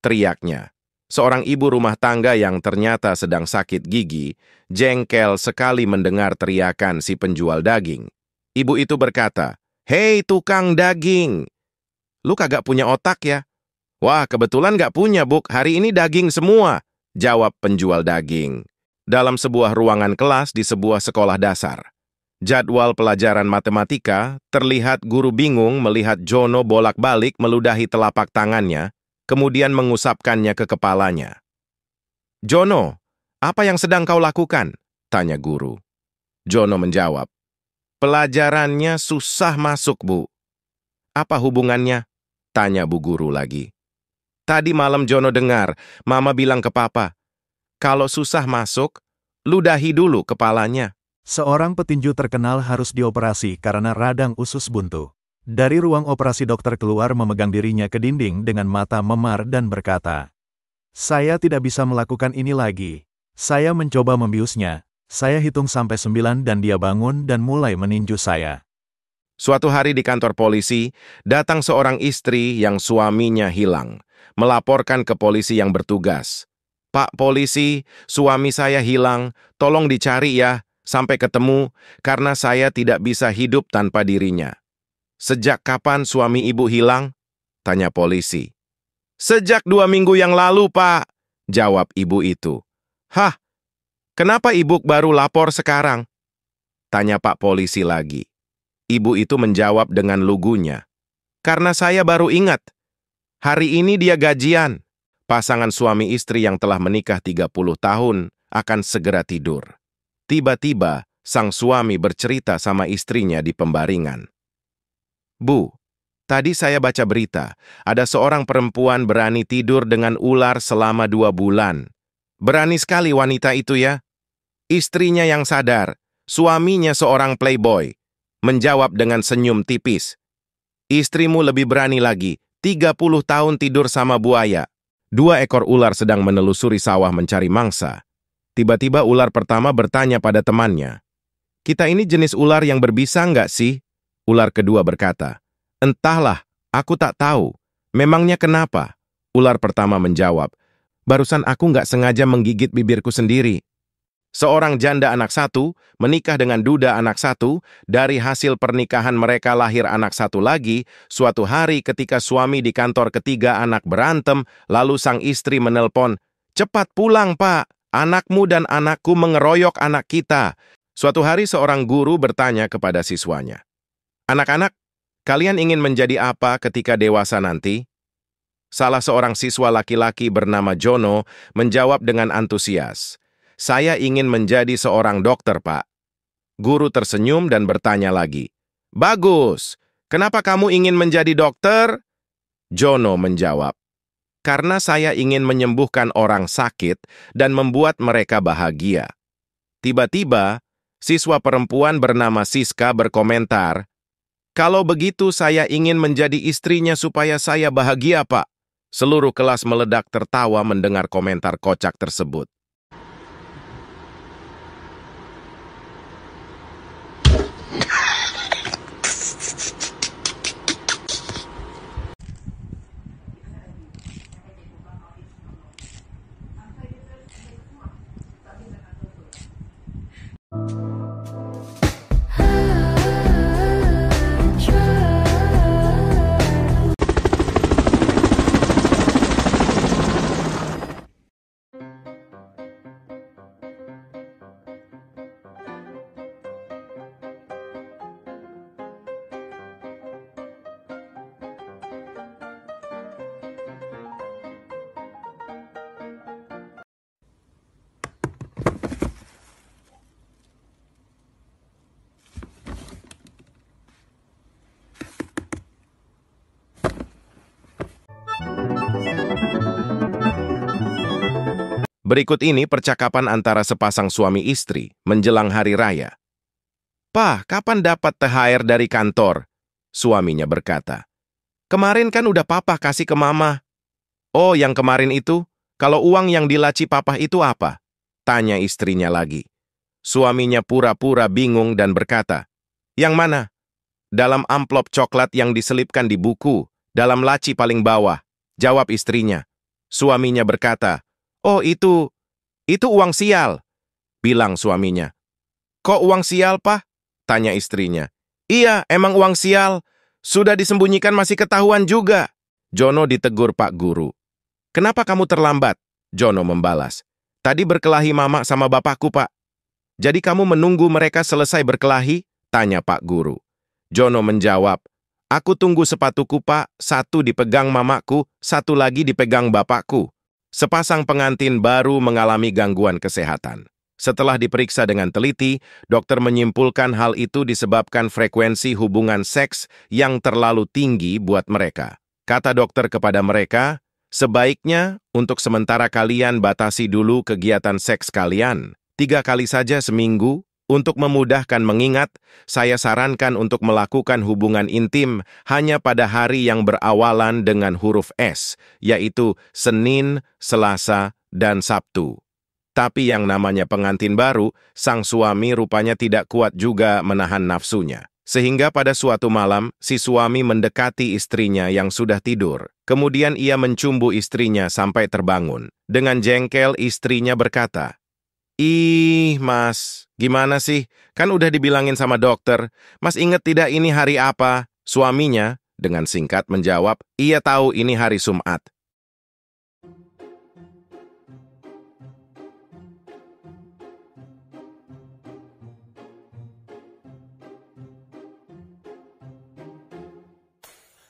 teriaknya. Seorang ibu rumah tangga yang ternyata sedang sakit gigi, jengkel sekali mendengar teriakan si penjual daging. Ibu itu berkata, "Hei tukang daging, lu kagak punya otak ya?" "Wah, kebetulan gak punya, Buk. Hari ini daging semua," jawab penjual daging. Dalam sebuah ruangan kelas di sebuah sekolah dasar. Jadwal pelajaran matematika, terlihat guru bingung melihat Jono bolak-balik meludahi telapak tangannya, kemudian mengusapkannya ke kepalanya. "Jono, apa yang sedang kau lakukan?" tanya guru. Jono menjawab, "Pelajarannya susah masuk, Bu." "Apa hubungannya?" tanya bu guru lagi. "Tadi malam Jono dengar, Mama bilang ke Papa, kalau susah masuk, ludahi dulu kepalanya." Seorang petinju terkenal harus dioperasi karena radang usus buntu. Dari ruang operasi dokter keluar memegang dirinya ke dinding dengan mata memar dan berkata, "Saya tidak bisa melakukan ini lagi." Saya mencoba membiusnya. Saya hitung sampai 9 dan dia bangun dan mulai meninju saya. Suatu hari di kantor polisi, datang seorang istri yang suaminya hilang, melaporkan ke polisi yang bertugas. "Pak polisi, suami saya hilang, tolong dicari ya." Sampai ketemu, karena saya tidak bisa hidup tanpa dirinya. Sejak kapan suami ibu hilang? Tanya polisi. Sejak 2 minggu yang lalu, Pak, jawab ibu itu. Hah, kenapa ibu baru lapor sekarang? Tanya Pak polisi lagi. Ibu itu menjawab dengan lugunya. Karena saya baru ingat. Hari ini dia gajian. Pasangan suami istri yang telah menikah 30 tahun akan segera tidur. Tiba-tiba, sang suami bercerita sama istrinya di pembaringan. Bu, tadi saya baca berita, ada seorang perempuan berani tidur dengan ular selama 2 bulan. Berani sekali wanita itu ya. Istrinya yang sadar, suaminya seorang playboy, menjawab dengan senyum tipis. Istrimu lebih berani lagi, 30 tahun tidur sama buaya. 2 ekor ular sedang menelusuri sawah mencari mangsa. Tiba-tiba ular pertama bertanya pada temannya, kita ini jenis ular yang berbisa nggak sih? Ular kedua berkata, entahlah, aku tak tahu. Memangnya kenapa? Ular pertama menjawab, barusan aku nggak sengaja menggigit bibirku sendiri. Seorang janda anak 1 menikah dengan duda anak 1, dari hasil pernikahan mereka lahir anak 1 lagi. Suatu hari ketika suami di kantor ketiga anak berantem, lalu sang istri menelpon, cepat pulang Pak, anakmu dan anakku mengeroyok anak kita. Suatu hari seorang guru bertanya kepada siswanya, anak-anak, kalian ingin menjadi apa ketika dewasa nanti? Salah seorang siswa laki-laki bernama Jono menjawab dengan antusias, saya ingin menjadi seorang dokter, Pak. Guru tersenyum dan bertanya lagi, bagus, kenapa kamu ingin menjadi dokter? Jono menjawab, karena saya ingin menyembuhkan orang sakit dan membuat mereka bahagia. Tiba-tiba, siswa perempuan bernama Siska berkomentar, kalau begitu saya ingin menjadi istrinya supaya saya bahagia, Pak. Seluruh kelas meledak tertawa mendengar komentar kocak tersebut. Berikut ini percakapan antara sepasang suami istri menjelang hari raya. Pak, kapan dapat THR dari kantor? Suaminya berkata. Kemarin kan udah papa kasih ke mama. Oh, yang kemarin itu? Kalau uang yang dilaci papa itu apa? Tanya istrinya lagi. Suaminya pura-pura bingung dan berkata, yang mana? Dalam amplop coklat yang diselipkan di buku, dalam laci paling bawah. Jawab istrinya. Suaminya berkata, oh itu uang sial, bilang suaminya. Kok uang sial, Pak? Tanya istrinya. Iya, emang uang sial. Sudah disembunyikan masih ketahuan juga. Jono ditegur Pak Guru. Kenapa kamu terlambat? Jono membalas. Tadi berkelahi mama sama bapakku, Pak. Jadi kamu menunggu mereka selesai berkelahi? Tanya Pak Guru. Jono menjawab. Aku tunggu sepatuku, Pak. 1 dipegang mamaku, 1 lagi dipegang bapakku. Sepasang pengantin baru mengalami gangguan kesehatan. Setelah diperiksa dengan teliti, dokter menyimpulkan hal itu disebabkan frekuensi hubungan seks yang terlalu tinggi buat mereka. Kata dokter kepada mereka, sebaiknya untuk sementara kalian batasi dulu kegiatan seks kalian. 3 kali saja seminggu. Untuk memudahkan mengingat, saya sarankan untuk melakukan hubungan intim hanya pada hari yang berawalan dengan huruf S, yaitu Senin, Selasa, dan Sabtu. Tapi yang namanya pengantin baru, sang suami rupanya tidak kuat juga menahan nafsunya. Sehingga pada suatu malam, si suami mendekati istrinya yang sudah tidur. Kemudian ia mencumbu istrinya sampai terbangun. Dengan jengkel, istrinya berkata, Ih, Mas, gimana sih? Kan udah dibilangin sama dokter. Mas inget tidak ini hari apa? Suaminya dengan singkat menjawab, ia tahu ini hari Jumat.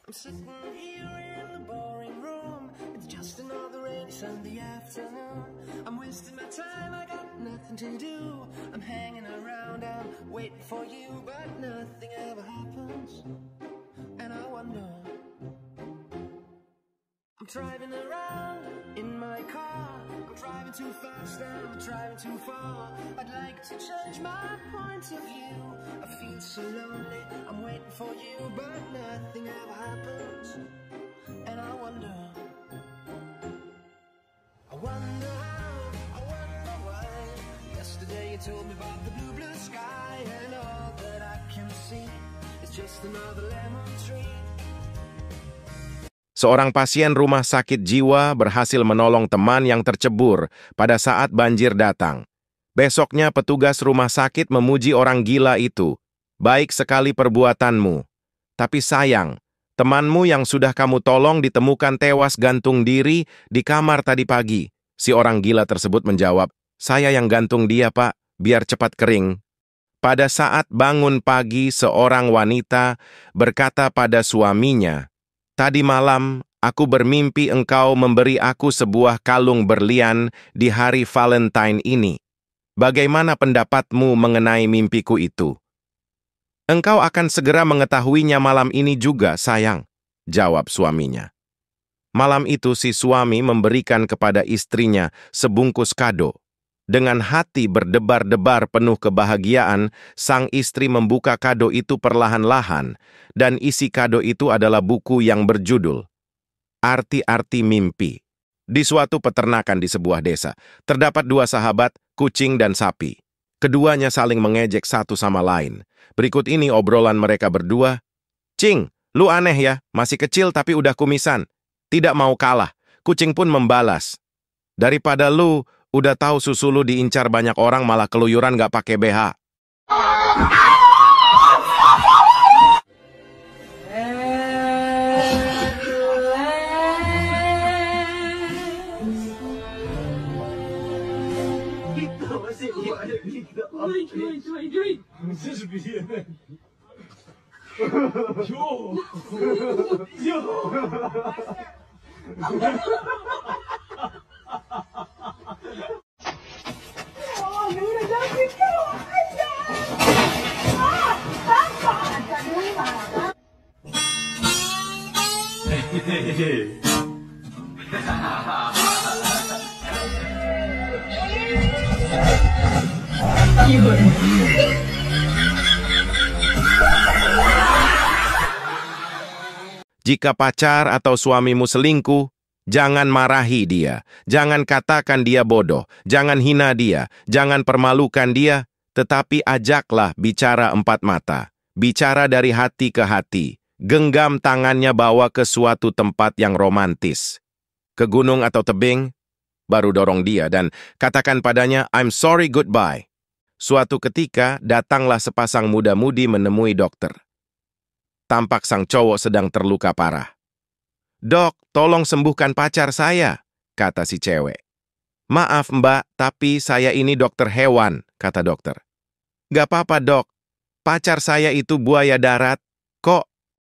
I'm sitting here in the boring room. It's just another rainy Sunday afternoon. I'm wasting my time, I got nothing to do. I'm hanging around, I'm waiting for you, but nothing ever happens. And I wonder, I'm driving around in my car. I'm driving too fast and I'm driving too far. I'd like to change my point of view. I feel so lonely, I'm waiting for you, but nothing ever happens. And I wonder how, I wonder why. Yesterday you told me about the blue, blue sky, and all that I can see is just another lemon tree. Seorang pasien rumah sakit jiwa berhasil menolong teman yang tercebur pada saat banjir datang. Besoknya petugas rumah sakit memuji orang gila itu. Baik sekali perbuatanmu. Tapi sayang, temanmu yang sudah kamu tolong ditemukan tewas gantung diri di kamar tadi pagi. Si orang gila tersebut menjawab, saya yang gantung dia, Pak, biar cepat kering. Pada saat bangun pagi, seorang wanita berkata pada suaminya, tadi malam, aku bermimpi engkau memberi aku sebuah kalung berlian di hari Valentine ini. Bagaimana pendapatmu mengenai mimpiku itu? Engkau akan segera mengetahuinya malam ini juga, sayang, jawab suaminya. Malam itu si suami memberikan kepada istrinya sebungkus kado. Dengan hati berdebar-debar penuh kebahagiaan, sang istri membuka kado itu perlahan-lahan, dan isi kado itu adalah buku yang berjudul Arti-Arti Mimpi. Di suatu peternakan di sebuah desa, terdapat dua sahabat, kucing dan sapi. Keduanya saling mengejek satu sama lain. Berikut ini obrolan mereka berdua. Cing, lu aneh ya, masih kecil tapi udah kumisan. Tidak mau kalah, kucing pun membalas. Daripada lu udah tahu susu lu diincar banyak orang malah keluyuran gak pakai BH. Jika pacar atau suamimu selingkuh, jangan marahi dia, jangan katakan dia bodoh, jangan hina dia, jangan permalukan dia, tetapi ajaklah bicara empat mata, bicara dari hati ke hati, genggam tangannya bawa ke suatu tempat yang romantis, ke gunung atau tebing, baru dorong dia dan katakan padanya, I'm sorry goodbye. Suatu ketika, datanglah sepasang muda-mudi menemui dokter. Tampak sang cowok sedang terluka parah. Dok, tolong sembuhkan pacar saya, kata si cewek. Maaf mbak, tapi saya ini dokter hewan, kata dokter. Gak apa-apa dok, pacar saya itu buaya darat, kok.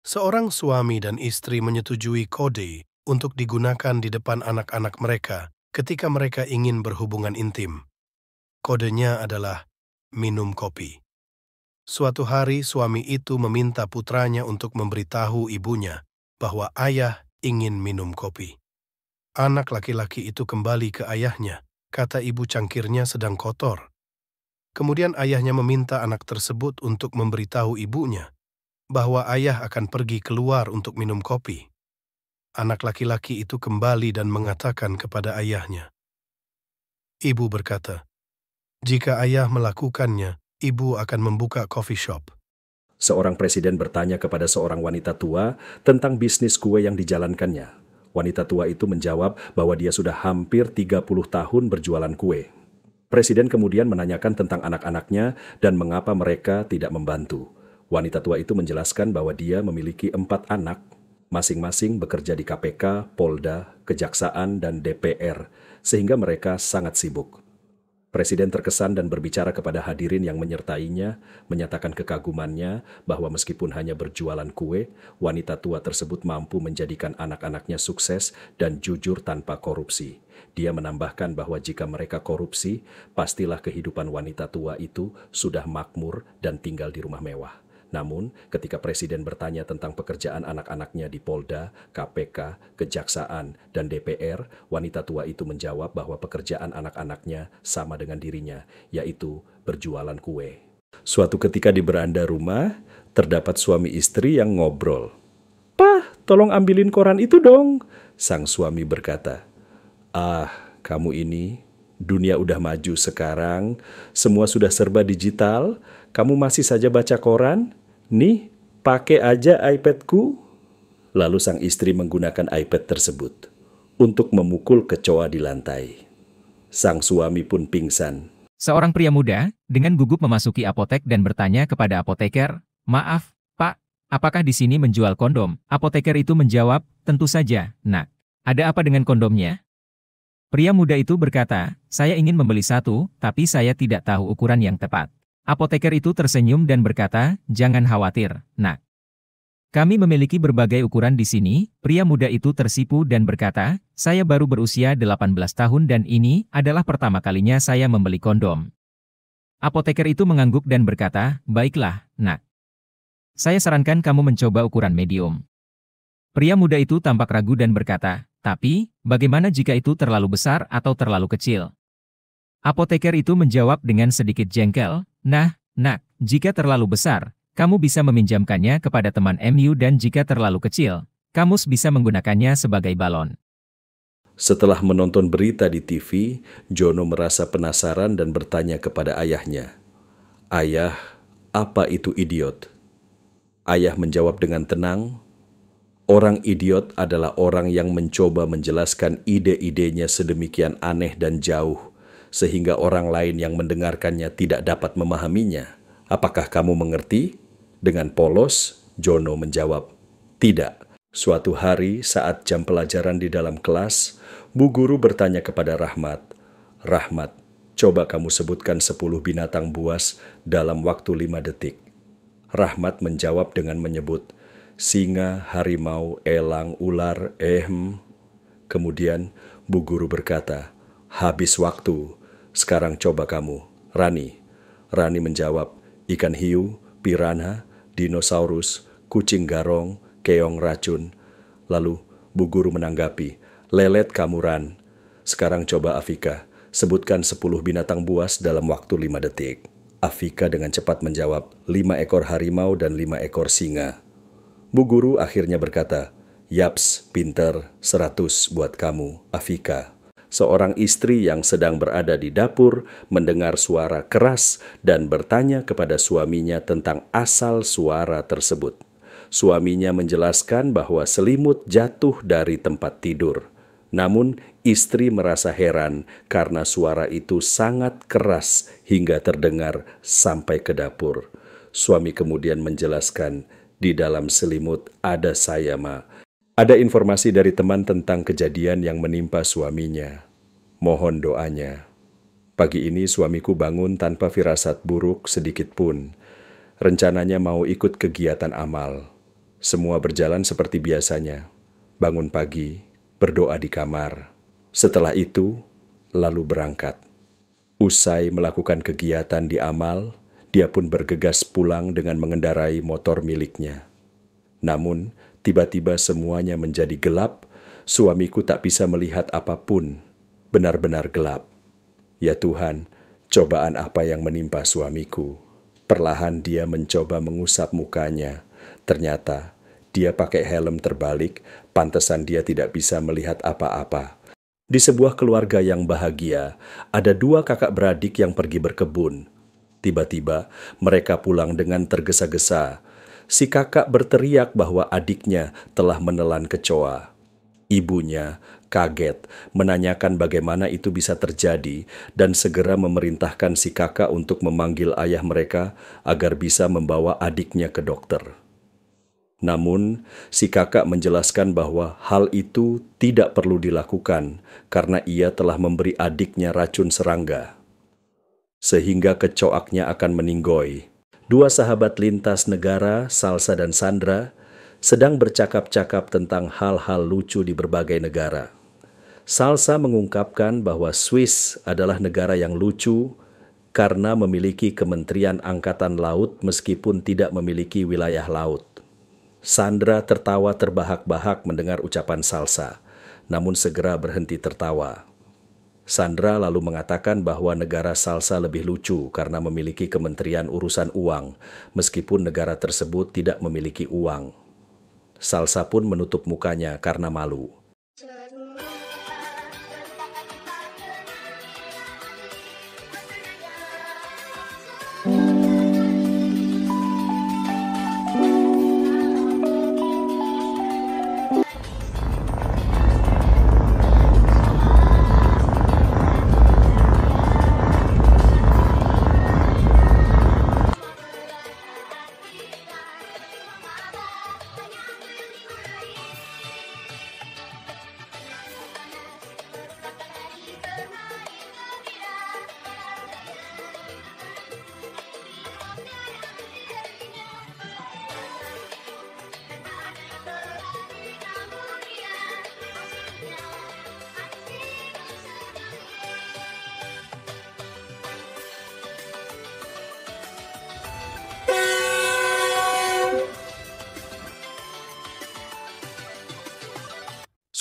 Seorang suami dan istri menyetujui kode untuk digunakan di depan anak-anak mereka ketika mereka ingin berhubungan intim. Kodenya adalah minum kopi. Suatu hari suami itu meminta putranya untuk memberitahu ibunya bahwa ayah ingin minum kopi. Anak laki-laki itu kembali ke ayahnya, kata ibu cangkirnya sedang kotor. Kemudian ayahnya meminta anak tersebut untuk memberitahu ibunya bahwa ayah akan pergi keluar untuk minum kopi. Anak laki-laki itu kembali dan mengatakan kepada ayahnya. Ibu berkata, jika ayah melakukannya, ibu akan membuka coffee shop. Seorang presiden bertanya kepada seorang wanita tua tentang bisnis kue yang dijalankannya. Wanita tua itu menjawab bahwa dia sudah hampir 30 tahun berjualan kue. Presiden kemudian menanyakan tentang anak-anaknya dan mengapa mereka tidak membantu. Wanita tua itu menjelaskan bahwa dia memiliki 4 anak, masing-masing bekerja di KPK, Polda, Kejaksaan, dan DPR, sehingga mereka sangat sibuk. Presiden terkesan dan berbicara kepada hadirin yang menyertainya, menyatakan kekagumannya bahwa meskipun hanya berjualan kue, wanita tua tersebut mampu menjadikan anak-anaknya sukses dan jujur tanpa korupsi. Dia menambahkan bahwa jika mereka korupsi, pastilah kehidupan wanita tua itu sudah makmur dan tinggal di rumah mewah. Namun, ketika Presiden bertanya tentang pekerjaan anak-anaknya di Polda, KPK, Kejaksaan, dan DPR, wanita tua itu menjawab bahwa pekerjaan anak-anaknya sama dengan dirinya, yaitu berjualan kue. Suatu ketika di beranda rumah, terdapat suami istri yang ngobrol. "Pah, tolong ambilin koran itu dong," sang suami berkata. "Ah, kamu ini, dunia udah maju sekarang, semua sudah serba digital, kamu masih saja baca koran? Nih, pakai aja iPad-ku." Lalu sang istri menggunakan iPad tersebut untuk memukul kecoa di lantai. Sang suami pun pingsan. Seorang pria muda dengan gugup memasuki apotek dan bertanya kepada apoteker, "Maaf, Pak, apakah di sini menjual kondom?" Apoteker itu menjawab, "Tentu saja, Nak. Ada apa dengan kondomnya?" Pria muda itu berkata, "Saya ingin membeli satu, tapi saya tidak tahu ukuran yang tepat." Apoteker itu tersenyum dan berkata, "Jangan khawatir, Nak. Kami memiliki berbagai ukuran di sini." Pria muda itu tersipu dan berkata, "Saya baru berusia 18 tahun dan ini adalah pertama kalinya saya membeli kondom." Apoteker itu mengangguk dan berkata, "Baiklah, Nak. Saya sarankan kamu mencoba ukuran medium." Pria muda itu tampak ragu dan berkata, "Tapi, bagaimana jika itu terlalu besar atau terlalu kecil?" Apoteker itu menjawab dengan sedikit jengkel, "Nah, Nak, jika terlalu besar, kamu bisa meminjamkannya kepada teman MU dan jika terlalu kecil, kamu bisa menggunakannya sebagai balon." Setelah menonton berita di TV, Jono merasa penasaran dan bertanya kepada ayahnya, "Ayah, apa itu idiot?" Ayah menjawab dengan tenang, "Orang idiot adalah orang yang mencoba menjelaskan ide-idenya sedemikian aneh dan jauh, sehingga orang lain yang mendengarkannya tidak dapat memahaminya. Apakah kamu mengerti?" Dengan polos, Jono menjawab, "Tidak." Suatu hari saat jam pelajaran di dalam kelas, Bu Guru bertanya kepada Rahmat, "Rahmat, coba kamu sebutkan 10 binatang buas dalam waktu 5 detik." Rahmat menjawab dengan menyebut, "Singa, harimau, elang, ular, Kemudian Bu Guru berkata, "Habis waktu. Sekarang coba kamu, Rani." Rani menjawab, "Ikan hiu, piranha, dinosaurus, kucing garong, keong racun." Lalu Bu Guru menanggapi, "Lelet kamu, Ran. Sekarang coba Afika, sebutkan 10 binatang buas dalam waktu 5 detik. Afika dengan cepat menjawab, 5 ekor harimau dan 5 ekor singa. Bu Guru akhirnya berkata, "Yaps, pinter, 100 buat kamu, Afika." Seorang istri yang sedang berada di dapur mendengar suara keras dan bertanya kepada suaminya tentang asal suara tersebut. Suaminya menjelaskan bahwa selimut jatuh dari tempat tidur. Namun istri merasa heran karena suara itu sangat keras hingga terdengar sampai ke dapur. Suami kemudian menjelaskan, "Di dalam selimut ada saya, Ma." Ada informasi dari teman tentang kejadian yang menimpa suaminya. Mohon doanya. Pagi ini suamiku bangun tanpa firasat buruk sedikit pun. Rencananya mau ikut kegiatan amal. Semua berjalan seperti biasanya. Bangun pagi, berdoa di kamar. Setelah itu, lalu berangkat. Usai melakukan kegiatan di amal, dia pun bergegas pulang dengan mengendarai motor miliknya. Namun, tiba-tiba semuanya menjadi gelap, suamiku tak bisa melihat apapun, benar-benar gelap. Ya Tuhan, cobaan apa yang menimpa suamiku? Perlahan dia mencoba mengusap mukanya. Ternyata dia pakai helm terbalik, pantesan dia tidak bisa melihat apa-apa. Di sebuah keluarga yang bahagia, ada 2 kakak beradik yang pergi berkebun. Tiba-tiba mereka pulang dengan tergesa-gesa. Si kakak berteriak bahwa adiknya telah menelan kecoa. Ibunya kaget, menanyakan bagaimana itu bisa terjadi, dan segera memerintahkan si kakak untuk memanggil ayah mereka agar bisa membawa adiknya ke dokter. Namun, si kakak menjelaskan bahwa hal itu tidak perlu dilakukan karena ia telah memberi adiknya racun serangga, sehingga kecoaknya akan meninggoy. Dua sahabat lintas negara, Salsa dan Sandra, sedang bercakap-cakap tentang hal-hal lucu di berbagai negara. Salsa mengungkapkan bahwa Swiss adalah negara yang lucu karena memiliki Kementerian Angkatan Laut meskipun tidak memiliki wilayah laut. Sandra tertawa terbahak-bahak mendengar ucapan Salsa, namun segera berhenti tertawa. Sandra lalu mengatakan bahwa negara Salsa lebih lucu karena memiliki Kementerian Urusan Uang, meskipun negara tersebut tidak memiliki uang. Salsa pun menutup mukanya karena malu.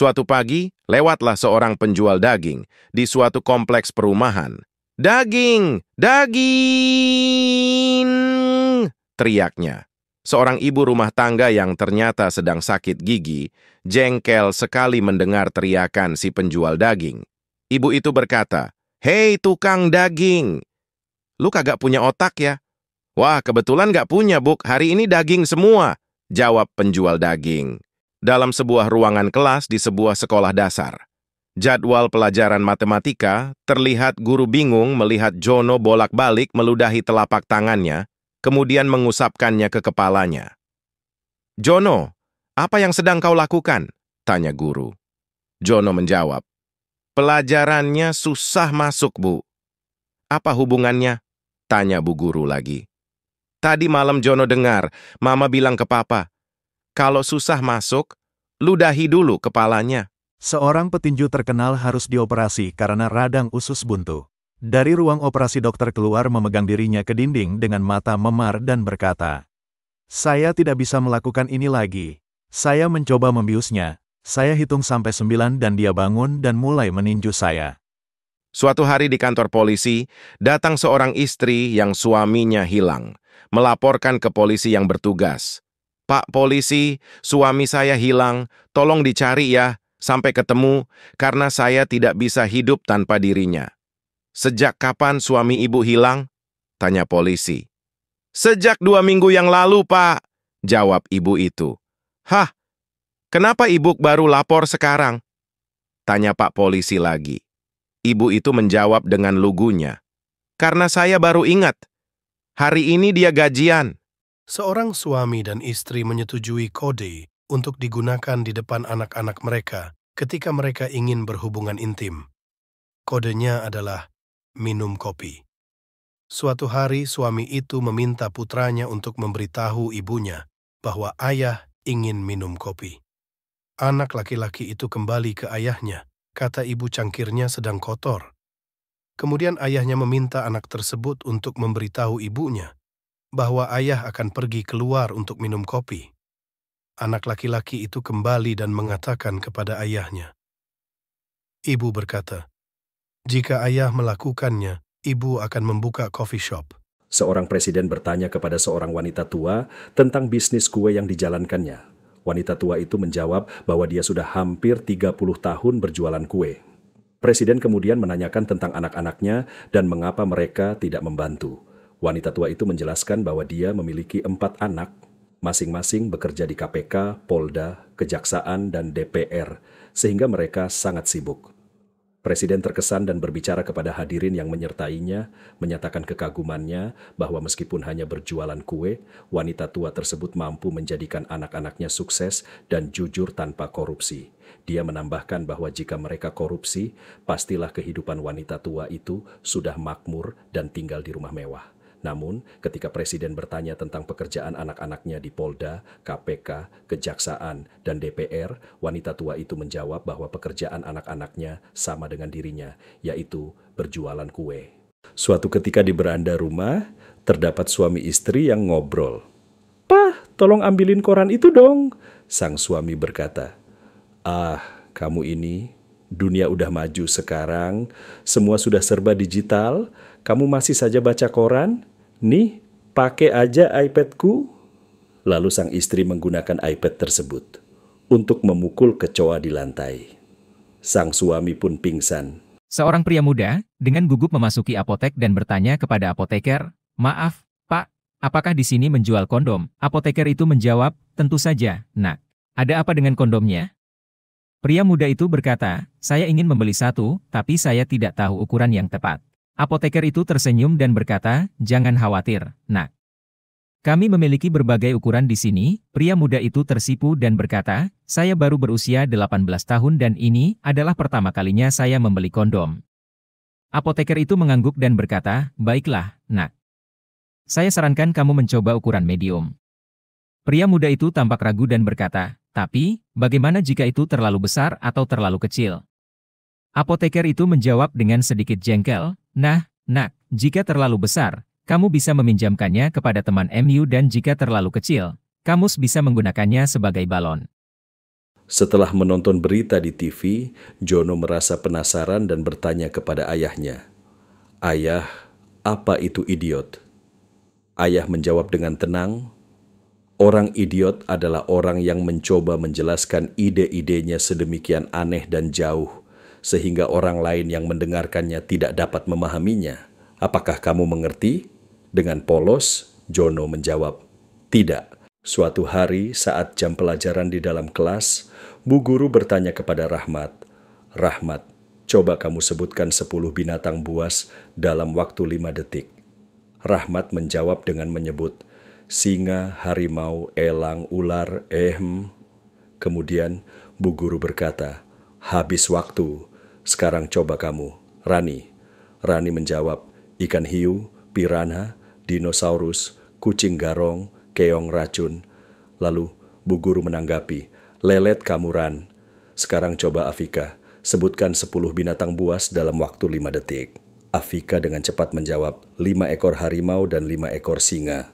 Suatu pagi, lewatlah seorang penjual daging di suatu kompleks perumahan. "Daging! Daging!" teriaknya. Seorang ibu rumah tangga yang ternyata sedang sakit gigi, jengkel sekali mendengar teriakan si penjual daging. Ibu itu berkata, "Hei tukang daging, lu kagak punya otak ya?" "Wah, kebetulan gak punya, Buk. Hari ini daging semua," jawab penjual daging. Dalam sebuah ruangan kelas di sebuah sekolah dasar. Jadwal pelajaran matematika, terlihat guru bingung melihat Jono bolak-balik meludahi telapak tangannya, kemudian mengusapkannya ke kepalanya. "Jono, apa yang sedang kau lakukan?" tanya guru. Jono menjawab, "Pelajarannya susah masuk, Bu." "Apa hubungannya?" tanya bu guru lagi. "Tadi malam Jono dengar, Mama bilang ke Papa, kalau susah masuk, ludahi dulu kepalanya." Seorang petinju terkenal harus dioperasi karena radang usus buntu. Dari ruang operasi dokter keluar memegang dirinya ke dinding dengan mata memar dan berkata, "Saya tidak bisa melakukan ini lagi. Saya mencoba membiusnya. Saya hitung sampai 9 dan dia bangun dan mulai meninju saya." Suatu hari di kantor polisi, datang seorang istri yang suaminya hilang, melaporkan ke polisi yang bertugas. "Pak polisi, suami saya hilang, tolong dicari ya, sampai ketemu, karena saya tidak bisa hidup tanpa dirinya." "Sejak kapan suami ibu hilang?" tanya polisi. "Sejak 2 minggu yang lalu, Pak," jawab ibu itu. "Hah, kenapa ibu baru lapor sekarang?" tanya Pak polisi lagi. Ibu itu menjawab dengan lugunya, "Karena saya baru ingat, hari ini dia gajian." Seorang suami dan istri menyetujui kode untuk digunakan di depan anak-anak mereka ketika mereka ingin berhubungan intim. Kodenya adalah minum kopi. Suatu hari suami itu meminta putranya untuk memberitahu ibunya bahwa ayah ingin minum kopi. Anak laki-laki itu kembali ke ayahnya, kata ibu cangkirnya sedang kotor. Kemudian ayahnya meminta anak tersebut untuk memberitahu ibunya bahwa ayah akan pergi keluar untuk minum kopi. Anak laki-laki itu kembali dan mengatakan kepada ayahnya. Ibu berkata, jika ayah melakukannya, ibu akan membuka coffee shop. Seorang presiden bertanya kepada seorang wanita tua tentang bisnis kue yang dijalankannya. Wanita tua itu menjawab bahwa dia sudah hampir 30 tahun berjualan kue. Presiden kemudian menanyakan tentang anak-anaknya dan mengapa mereka tidak membantu. Wanita tua itu menjelaskan bahwa dia memiliki 4 anak, masing-masing bekerja di KPK, Polda, Kejaksaan, dan DPR, sehingga mereka sangat sibuk. Presiden terkesan dan berbicara kepada hadirin yang menyertainya, menyatakan kekagumannya bahwa meskipun hanya berjualan kue, wanita tua tersebut mampu menjadikan anak-anaknya sukses dan jujur tanpa korupsi. Dia menambahkan bahwa jika mereka korupsi, pastilah kehidupan wanita tua itu sudah makmur dan tinggal di rumah mewah. Namun, ketika Presiden bertanya tentang pekerjaan anak-anaknya di Polda, KPK, Kejaksaan, dan DPR, wanita tua itu menjawab bahwa pekerjaan anak-anaknya sama dengan dirinya, yaitu berjualan kue. Suatu ketika di beranda rumah, terdapat suami istri yang ngobrol. "Pah, tolong ambilin koran itu dong," sang suami berkata. "Ah, kamu ini, dunia udah maju sekarang, semua sudah serba digital, kamu masih saja baca koran? Nih, pakai aja iPad-ku." Lalu sang istri menggunakan iPad tersebut untuk memukul kecoa di lantai. Sang suami pun pingsan. Seorang pria muda dengan gugup memasuki apotek dan bertanya kepada apoteker, "Maaf, Pak, apakah di sini menjual kondom?" Apoteker itu menjawab, "Tentu saja, Nak. Ada apa dengan kondomnya?" Pria muda itu berkata, "Saya ingin membeli satu, tapi saya tidak tahu ukuran yang tepat." Apoteker itu tersenyum dan berkata, "Jangan khawatir, Nak. Kami memiliki berbagai ukuran di sini." Pria muda itu tersipu dan berkata, "Saya baru berusia 18 tahun dan ini adalah pertama kalinya saya membeli kondom." Apoteker itu mengangguk dan berkata, "Baiklah, Nak. Saya sarankan kamu mencoba ukuran medium." Pria muda itu tampak ragu dan berkata, "Tapi, bagaimana jika itu terlalu besar atau terlalu kecil?" Apoteker itu menjawab dengan sedikit jengkel, "Nah, Nak, jika terlalu besar, kamu bisa meminjamkannya kepada teman MU dan jika terlalu kecil, kamu bisa menggunakannya sebagai balon." Setelah menonton berita di TV, Jono merasa penasaran dan bertanya kepada ayahnya, "Ayah, apa itu idiot?" Ayah menjawab dengan tenang, "Orang idiot adalah orang yang mencoba menjelaskan ide-idenya sedemikian aneh dan jauh, sehingga orang lain yang mendengarkannya tidak dapat memahaminya. Apakah kamu mengerti?" Dengan polos, Jono menjawab, "Tidak." Suatu hari saat jam pelajaran di dalam kelas, Bu Guru bertanya kepada Rahmat, "Rahmat, coba kamu sebutkan 10 binatang buas dalam waktu 5 detik." Rahmat menjawab dengan menyebut, "Singa, harimau, elang, ular, Kemudian Bu Guru berkata, "Habis waktu. Sekarang coba kamu, Rani." Rani menjawab, "Ikan hiu, piranha, dinosaurus, kucing garong, keong racun." Lalu Bu Guru menanggapi, "Lelet kamu, Ran. Sekarang coba Afika, sebutkan 10 binatang buas dalam waktu 5 detik." Afika dengan cepat menjawab, 5 ekor harimau dan 5 ekor singa.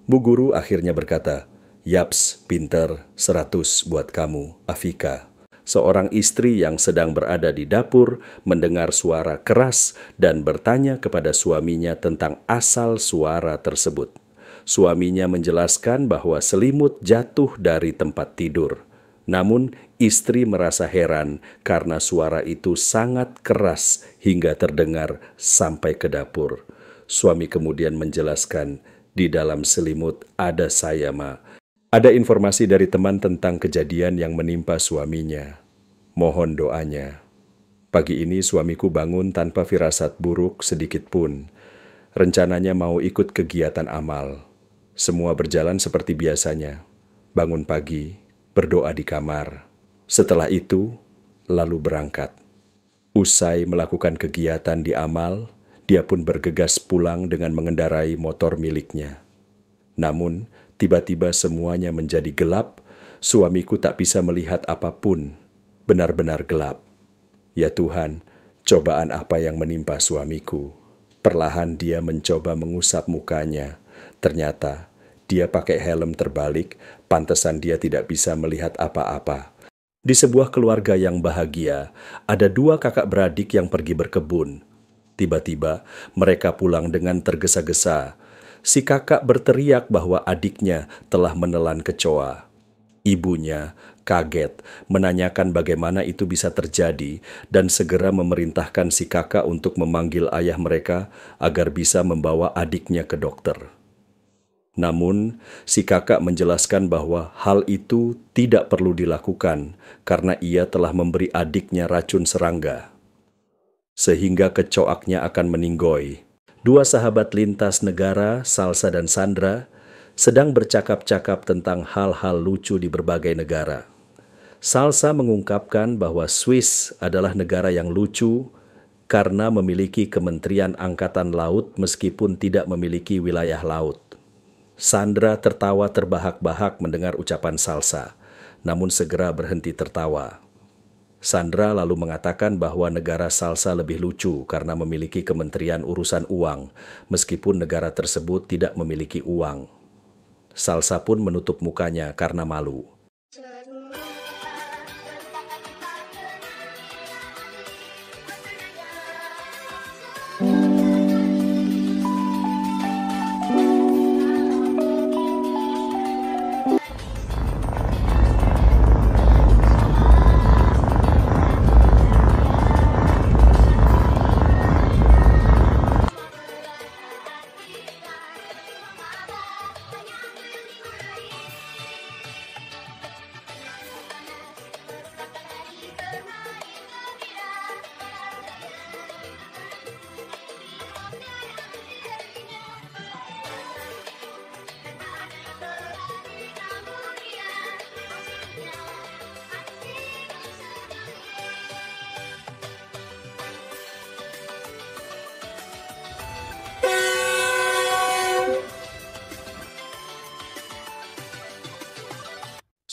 Bu Guru akhirnya berkata, "Yaps, pinter, 100 buat kamu, Afika." Seorang istri yang sedang berada di dapur mendengar suara keras dan bertanya kepada suaminya tentang asal suara tersebut. Suaminya menjelaskan bahwa selimut jatuh dari tempat tidur. Namun istri merasa heran karena suara itu sangat keras hingga terdengar sampai ke dapur. Suami kemudian menjelaskan, "Di dalam selimut ada saya, Ma." Ada informasi dari teman tentang kejadian yang menimpa suaminya. Mohon doanya. Pagi ini suamiku bangun tanpa firasat buruk sedikit pun. Rencananya mau ikut kegiatan amal. Semua berjalan seperti biasanya. Bangun pagi, berdoa di kamar. Setelah itu, lalu berangkat. Usai melakukan kegiatan di amal, dia pun bergegas pulang dengan mengendarai motor miliknya. Namun, tiba-tiba semuanya menjadi gelap, suamiku tak bisa melihat apapun, benar-benar gelap. Ya Tuhan, cobaan apa yang menimpa suamiku? Perlahan dia mencoba mengusap mukanya. Ternyata, dia pakai helm terbalik, pantesan dia tidak bisa melihat apa-apa. Di sebuah keluarga yang bahagia, ada 2 kakak beradik yang pergi berkebun. Tiba-tiba, mereka pulang dengan tergesa-gesa. Si kakak berteriak bahwa adiknya telah menelan kecoa. Ibunya kaget, menanyakan bagaimana itu bisa terjadi dan segera memerintahkan si kakak untuk memanggil ayah mereka agar bisa membawa adiknya ke dokter. Namun, si kakak menjelaskan bahwa hal itu tidak perlu dilakukan karena ia telah memberi adiknya racun serangga, sehingga kecoaknya akan meninggoy. Dua sahabat lintas negara, Salsa dan Sandra, sedang bercakap-cakap tentang hal-hal lucu di berbagai negara. Salsa mengungkapkan bahwa Swiss adalah negara yang lucu karena memiliki Kementerian Angkatan Laut meskipun tidak memiliki wilayah laut. Sandra tertawa terbahak-bahak mendengar ucapan Salsa, namun segera berhenti tertawa. Sandra lalu mengatakan bahwa negara Salsa lebih lucu karena memiliki Kementerian Urusan Uang, meskipun negara tersebut tidak memiliki uang. Salsa pun menutup mukanya karena malu.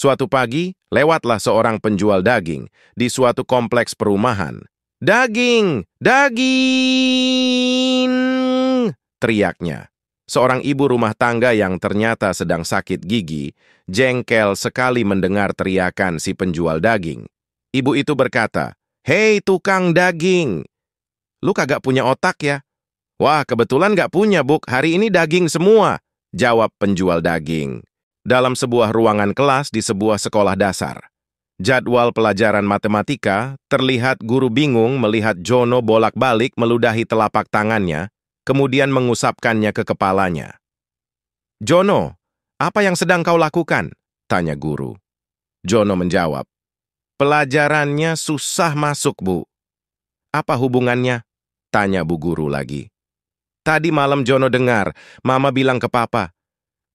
Suatu pagi, lewatlah seorang penjual daging di suatu kompleks perumahan. "Daging! Daging!" teriaknya. Seorang ibu rumah tangga yang ternyata sedang sakit gigi, jengkel sekali mendengar teriakan si penjual daging. Ibu itu berkata, "Hei tukang daging, lu kagak punya otak ya?" "Wah, kebetulan gak punya, Buk. Hari ini daging semua," jawab penjual daging. Dalam sebuah ruangan kelas di sebuah sekolah dasar. Jadwal pelajaran matematika, terlihat guru bingung melihat Jono bolak-balik meludahi telapak tangannya, kemudian mengusapkannya ke kepalanya. "Jono, apa yang sedang kau lakukan?" tanya guru. Jono menjawab, "Pelajarannya susah masuk, Bu." "Apa hubungannya?" tanya bu guru lagi. "Tadi malam Jono dengar, Mama bilang ke Papa,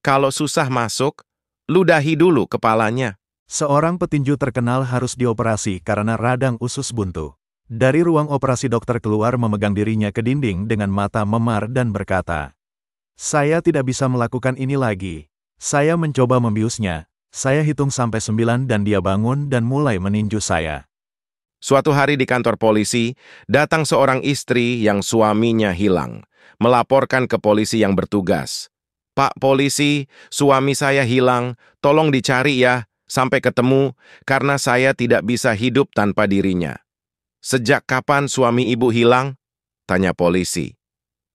kalau susah masuk, ludahi dulu kepalanya." Seorang petinju terkenal harus dioperasi karena radang usus buntu. Dari ruang operasi dokter keluar memegang dirinya ke dinding dengan mata memar dan berkata, "Saya tidak bisa melakukan ini lagi. Saya mencoba membiusnya. Saya hitung sampai 9 dan dia bangun dan mulai meninju saya." Suatu hari di kantor polisi, datang seorang istri yang suaminya hilang, melaporkan ke polisi yang bertugas. "Pak polisi, suami saya hilang, tolong dicari ya, sampai ketemu, karena saya tidak bisa hidup tanpa dirinya." "Sejak kapan suami ibu hilang?" tanya polisi.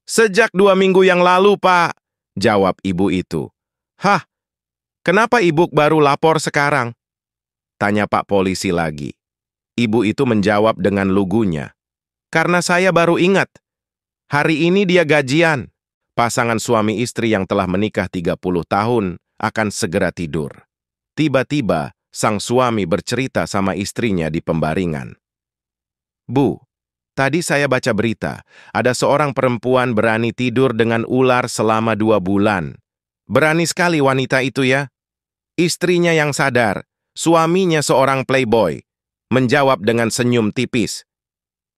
"Sejak 2 minggu yang lalu, Pak," jawab ibu itu. "Hah, kenapa ibu baru lapor sekarang?" tanya Pak polisi lagi. Ibu itu menjawab dengan lugunya, "Karena saya baru ingat, hari ini dia gajian." Pasangan suami istri yang telah menikah 30 tahun akan segera tidur. Tiba-tiba, sang suami bercerita sama istrinya di pembaringan. "Bu, tadi saya baca berita, ada seorang perempuan berani tidur dengan ular selama 2 bulan. Berani sekali wanita itu ya." Istrinya yang sadar, suaminya seorang playboy, menjawab dengan senyum tipis.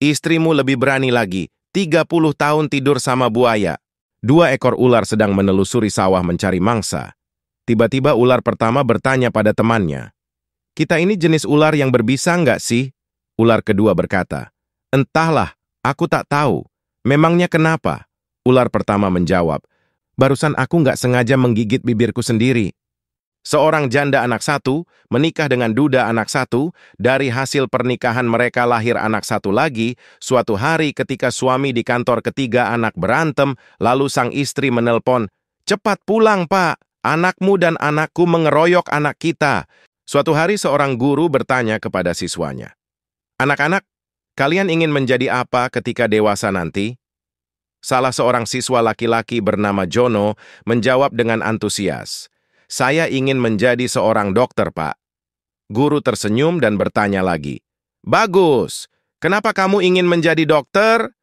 "Istrimu lebih berani lagi, 30 tahun tidur sama buaya." 2 ekor ular sedang menelusuri sawah mencari mangsa. Tiba-tiba ular pertama bertanya pada temannya, "Kita ini jenis ular yang berbisa nggak sih?" Ular kedua berkata, "Entahlah, aku tak tahu. Memangnya kenapa?" Ular pertama menjawab, "Barusan aku nggak sengaja menggigit bibirku sendiri." Seorang janda anak 1 menikah dengan duda anak 1, dari hasil pernikahan mereka lahir anak 1 lagi. Suatu hari ketika suami di kantor ketiga anak berantem, lalu sang istri menelpon, "Cepat pulang, Pak, anakmu dan anakku mengeroyok anak kita." Suatu hari seorang guru bertanya kepada siswanya, "Anak-anak, kalian ingin menjadi apa ketika dewasa nanti?" Salah seorang siswa laki-laki bernama Jono menjawab dengan antusias. Saya ingin menjadi seorang dokter, Pak. Guru tersenyum dan bertanya lagi. Bagus, kenapa kamu ingin menjadi dokter?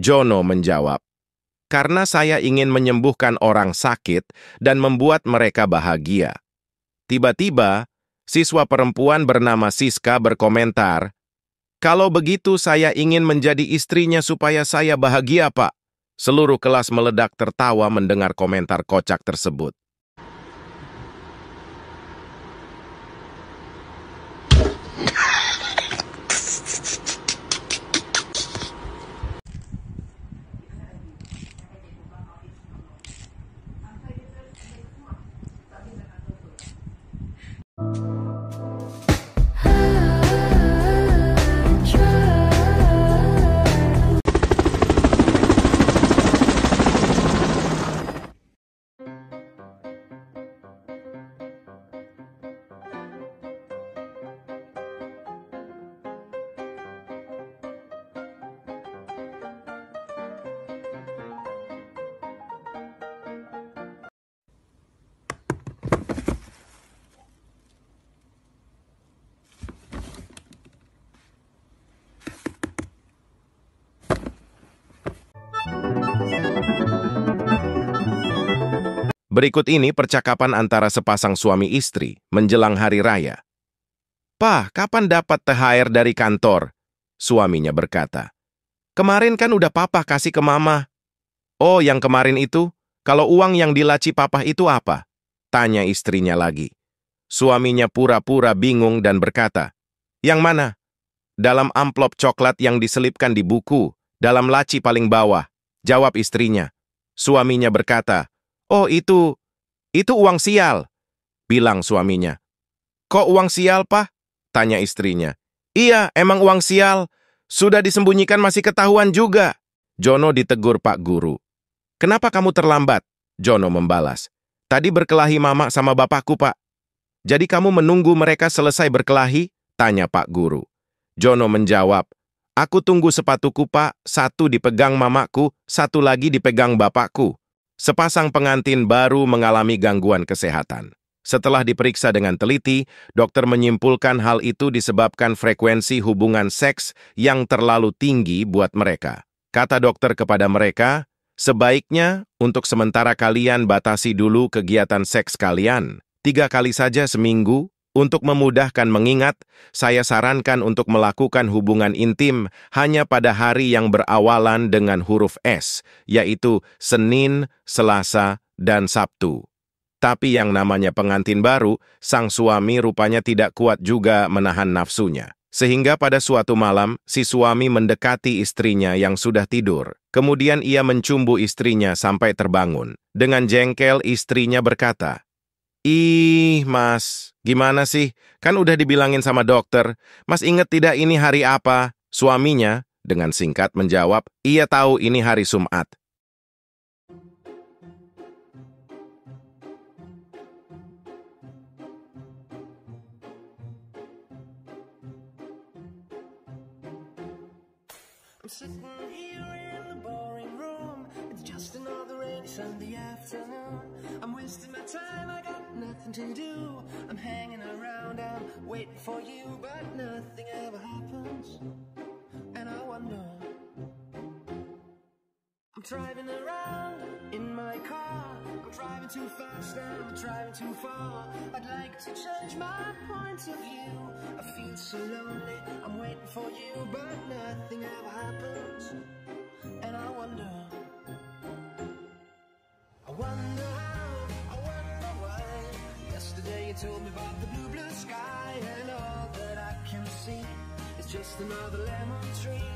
Jono menjawab. Karena saya ingin menyembuhkan orang sakit dan membuat mereka bahagia. Tiba-tiba, siswa perempuan bernama Siska berkomentar, kalau begitu saya ingin menjadi istrinya supaya saya bahagia, Pak. Seluruh kelas meledak tertawa mendengar komentar kocak tersebut. Berikut ini percakapan antara sepasang suami istri menjelang hari raya. "Pak, kapan dapat THR dari kantor?" Suaminya berkata. "Kemarin kan udah papa kasih ke mama." "Oh, yang kemarin itu? Kalau uang yang di laci papa itu apa?" Tanya istrinya lagi. Suaminya pura-pura bingung dan berkata, "Yang mana?" "Dalam amplop coklat yang diselipkan di buku, dalam laci paling bawah," jawab istrinya. Suaminya berkata, "Oh itu uang sial," bilang suaminya. "Kok uang sial, Pak?" tanya istrinya. "Iya, emang uang sial. Sudah disembunyikan masih ketahuan juga." Jono ditegur Pak Guru. "Kenapa kamu terlambat?" Jono membalas. "Tadi berkelahi mama sama bapakku, Pak." "Jadi kamu menunggu mereka selesai berkelahi?" tanya Pak Guru. Jono menjawab, "Aku tunggu sepatuku, Pak. Satu dipegang mamaku, satu lagi dipegang bapakku." Sepasang pengantin baru mengalami gangguan kesehatan. Setelah diperiksa dengan teliti, dokter menyimpulkan hal itu disebabkan frekuensi hubungan seks yang terlalu tinggi buat mereka. Kata dokter kepada mereka, sebaiknya untuk sementara kalian batasi dulu kegiatan seks kalian. 3 kali saja seminggu. Untuk memudahkan mengingat, saya sarankan untuk melakukan hubungan intim hanya pada hari yang berawalan dengan huruf S, yaitu Senin, Selasa, dan Sabtu. Tapi yang namanya pengantin baru, sang suami rupanya tidak kuat juga menahan nafsunya. Sehingga pada suatu malam, si suami mendekati istrinya yang sudah tidur. Kemudian ia mencumbu istrinya sampai terbangun. Dengan jengkel, istrinya berkata, "Ih, Mas, gimana sih? Kan udah dibilangin sama dokter. Mas inget tidak ini hari apa?" Suaminya dengan singkat menjawab, "Iya tahu ini hari Jumat." I'm sitting here in the boring room. It's just another rainy Sunday afternoon. I'm wasting my time, I got nothing to do. I'm hanging around, I'm waiting for you, but nothing ever happens. And I wonder, I'm driving around in my car. I'm driving too fast and I'm driving too far. I'd like to change my point of view. I feel so lonely, I'm waiting for you, but nothing ever happens. And I wonder how, I wonder why. Yesterday you told me about the blue sky, and all that I can see is just another lemon tree.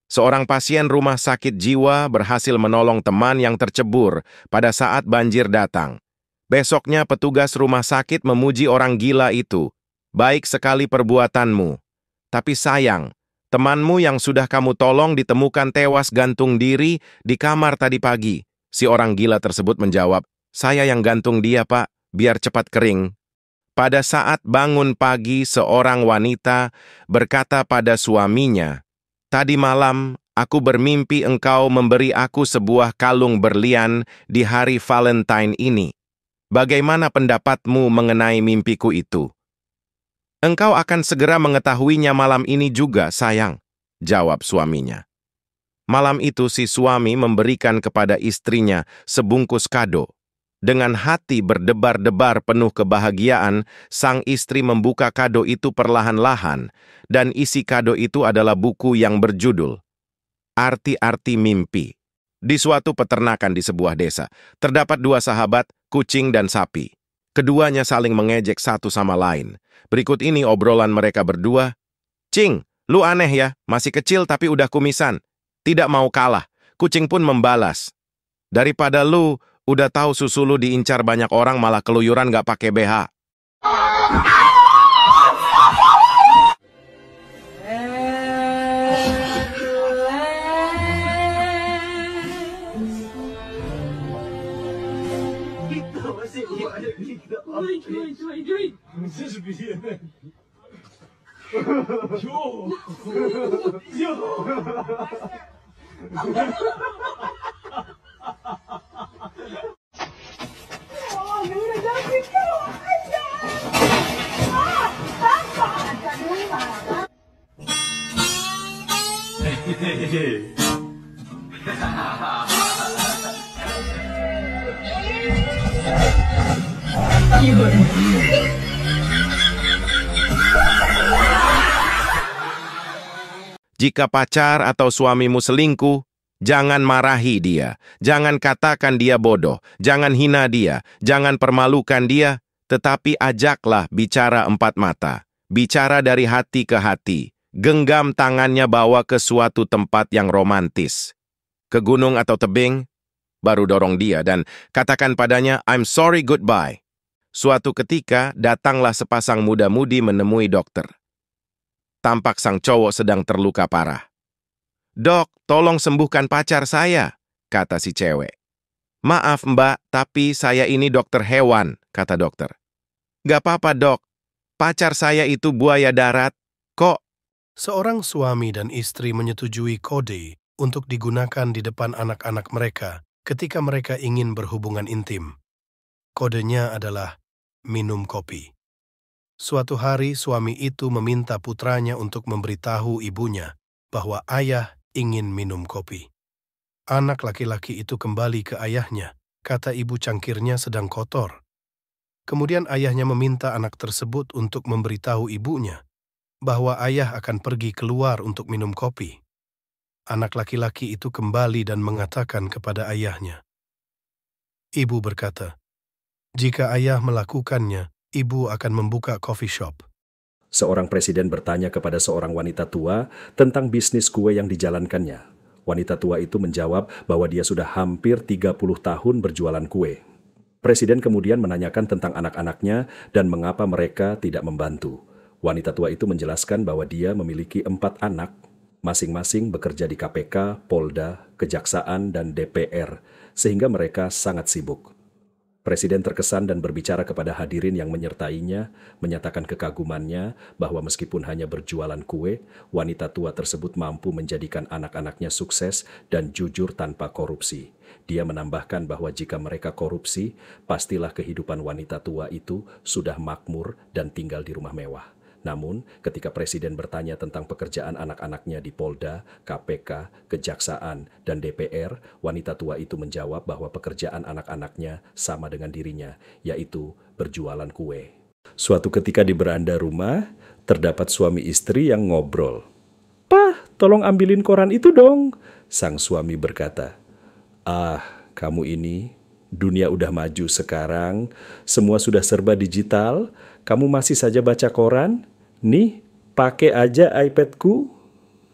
Seorang pasien rumah sakit jiwa berhasil menolong teman yang tercebur pada saat banjir datang. Besoknya petugas rumah sakit memuji orang gila itu. "Baik sekali perbuatanmu. Tapi sayang, temanmu yang sudah kamu tolong ditemukan tewas gantung diri di kamar tadi pagi." Si orang gila tersebut menjawab, "Saya yang gantung dia, Pak, biar cepat kering." Pada saat bangun pagi, seorang wanita berkata pada suaminya, "Tadi malam aku bermimpi engkau memberi aku sebuah kalung berlian di hari Valentine ini. Bagaimana pendapatmu mengenai mimpiku itu? Engkau akan segera mengetahuinya malam ini juga, sayang, jawab suaminya. Malam itu si suami memberikan kepada istrinya sebungkus kado. Dengan hati berdebar-debar penuh kebahagiaan, sang istri membuka kado itu perlahan-lahan, dan isi kado itu adalah buku yang berjudul Arti-Arti Mimpi. Di suatu peternakan di sebuah desa, terdapat dua sahabat, kucing dan sapi. Keduanya saling mengejek satu sama lain. Berikut ini obrolan mereka berdua. "Cing, lu aneh ya, masih kecil tapi udah kumisan. Tidak mau kalah." Kucing pun membalas, "Daripada lu udah tahu susu lu diincar banyak orang malah keluyuran gak pakai BH." Jika pacar atau suamimu selingkuh, jangan marahi dia, jangan katakan dia bodoh, jangan hina dia, jangan permalukan dia, tetapi ajaklah bicara empat mata, bicara dari hati ke hati, genggam tangannya bawa ke suatu tempat yang romantis, ke gunung atau tebing, baru dorong dia dan katakan padanya, "I'm sorry, goodbye." Suatu ketika, datanglah sepasang muda-mudi menemui dokter. Tampak sang cowok sedang terluka parah. "Dok, tolong sembuhkan pacar saya," kata si cewek. "Maaf mbak, tapi saya ini dokter hewan," kata dokter. "Gak apa-apa dok, pacar saya itu buaya darat, kok." Seorang suami dan istri menyetujui kode untuk digunakan di depan anak-anak mereka ketika mereka ingin berhubungan intim. Kodenya adalah minum kopi. Suatu hari suami itu meminta putranya untuk memberitahu ibunya bahwa ayah ingin minum kopi. Anak laki-laki itu kembali ke ayahnya, kata ibu cangkirnya sedang kotor. Kemudian ayahnya meminta anak tersebut untuk memberitahu ibunya bahwa ayah akan pergi keluar untuk minum kopi. Anak laki-laki itu kembali dan mengatakan kepada ayahnya. Ibu berkata, "Jika ayah melakukannya, ibu akan membuka coffee shop." Seorang presiden bertanya kepada seorang wanita tua tentang bisnis kue yang dijalankannya. Wanita tua itu menjawab bahwa dia sudah hampir 30 tahun berjualan kue. Presiden kemudian menanyakan tentang anak-anaknya dan mengapa mereka tidak membantu. Wanita tua itu menjelaskan bahwa dia memiliki 4 anak, masing-masing bekerja di KPK, Polda, Kejaksaan, dan DPR, sehingga mereka sangat sibuk. Presiden terkesan dan berbicara kepada hadirin yang menyertainya, menyatakan kekagumannya bahwa meskipun hanya berjualan kue, wanita tua tersebut mampu menjadikan anak-anaknya sukses dan jujur tanpa korupsi. Dia menambahkan bahwa jika mereka korupsi, pastilah kehidupan wanita tua itu sudah makmur dan tinggal di rumah mewah. Namun, ketika Presiden bertanya tentang pekerjaan anak-anaknya di Polda, KPK, Kejaksaan, dan DPR, wanita tua itu menjawab bahwa pekerjaan anak-anaknya sama dengan dirinya, yaitu berjualan kue. Suatu ketika di beranda rumah, terdapat suami istri yang ngobrol. "Pah, tolong ambilin koran itu dong," sang suami berkata. "Ah, kamu ini, dunia udah maju sekarang, semua sudah serba digital, kamu masih saja baca koran? Nih, pakai aja iPad-ku."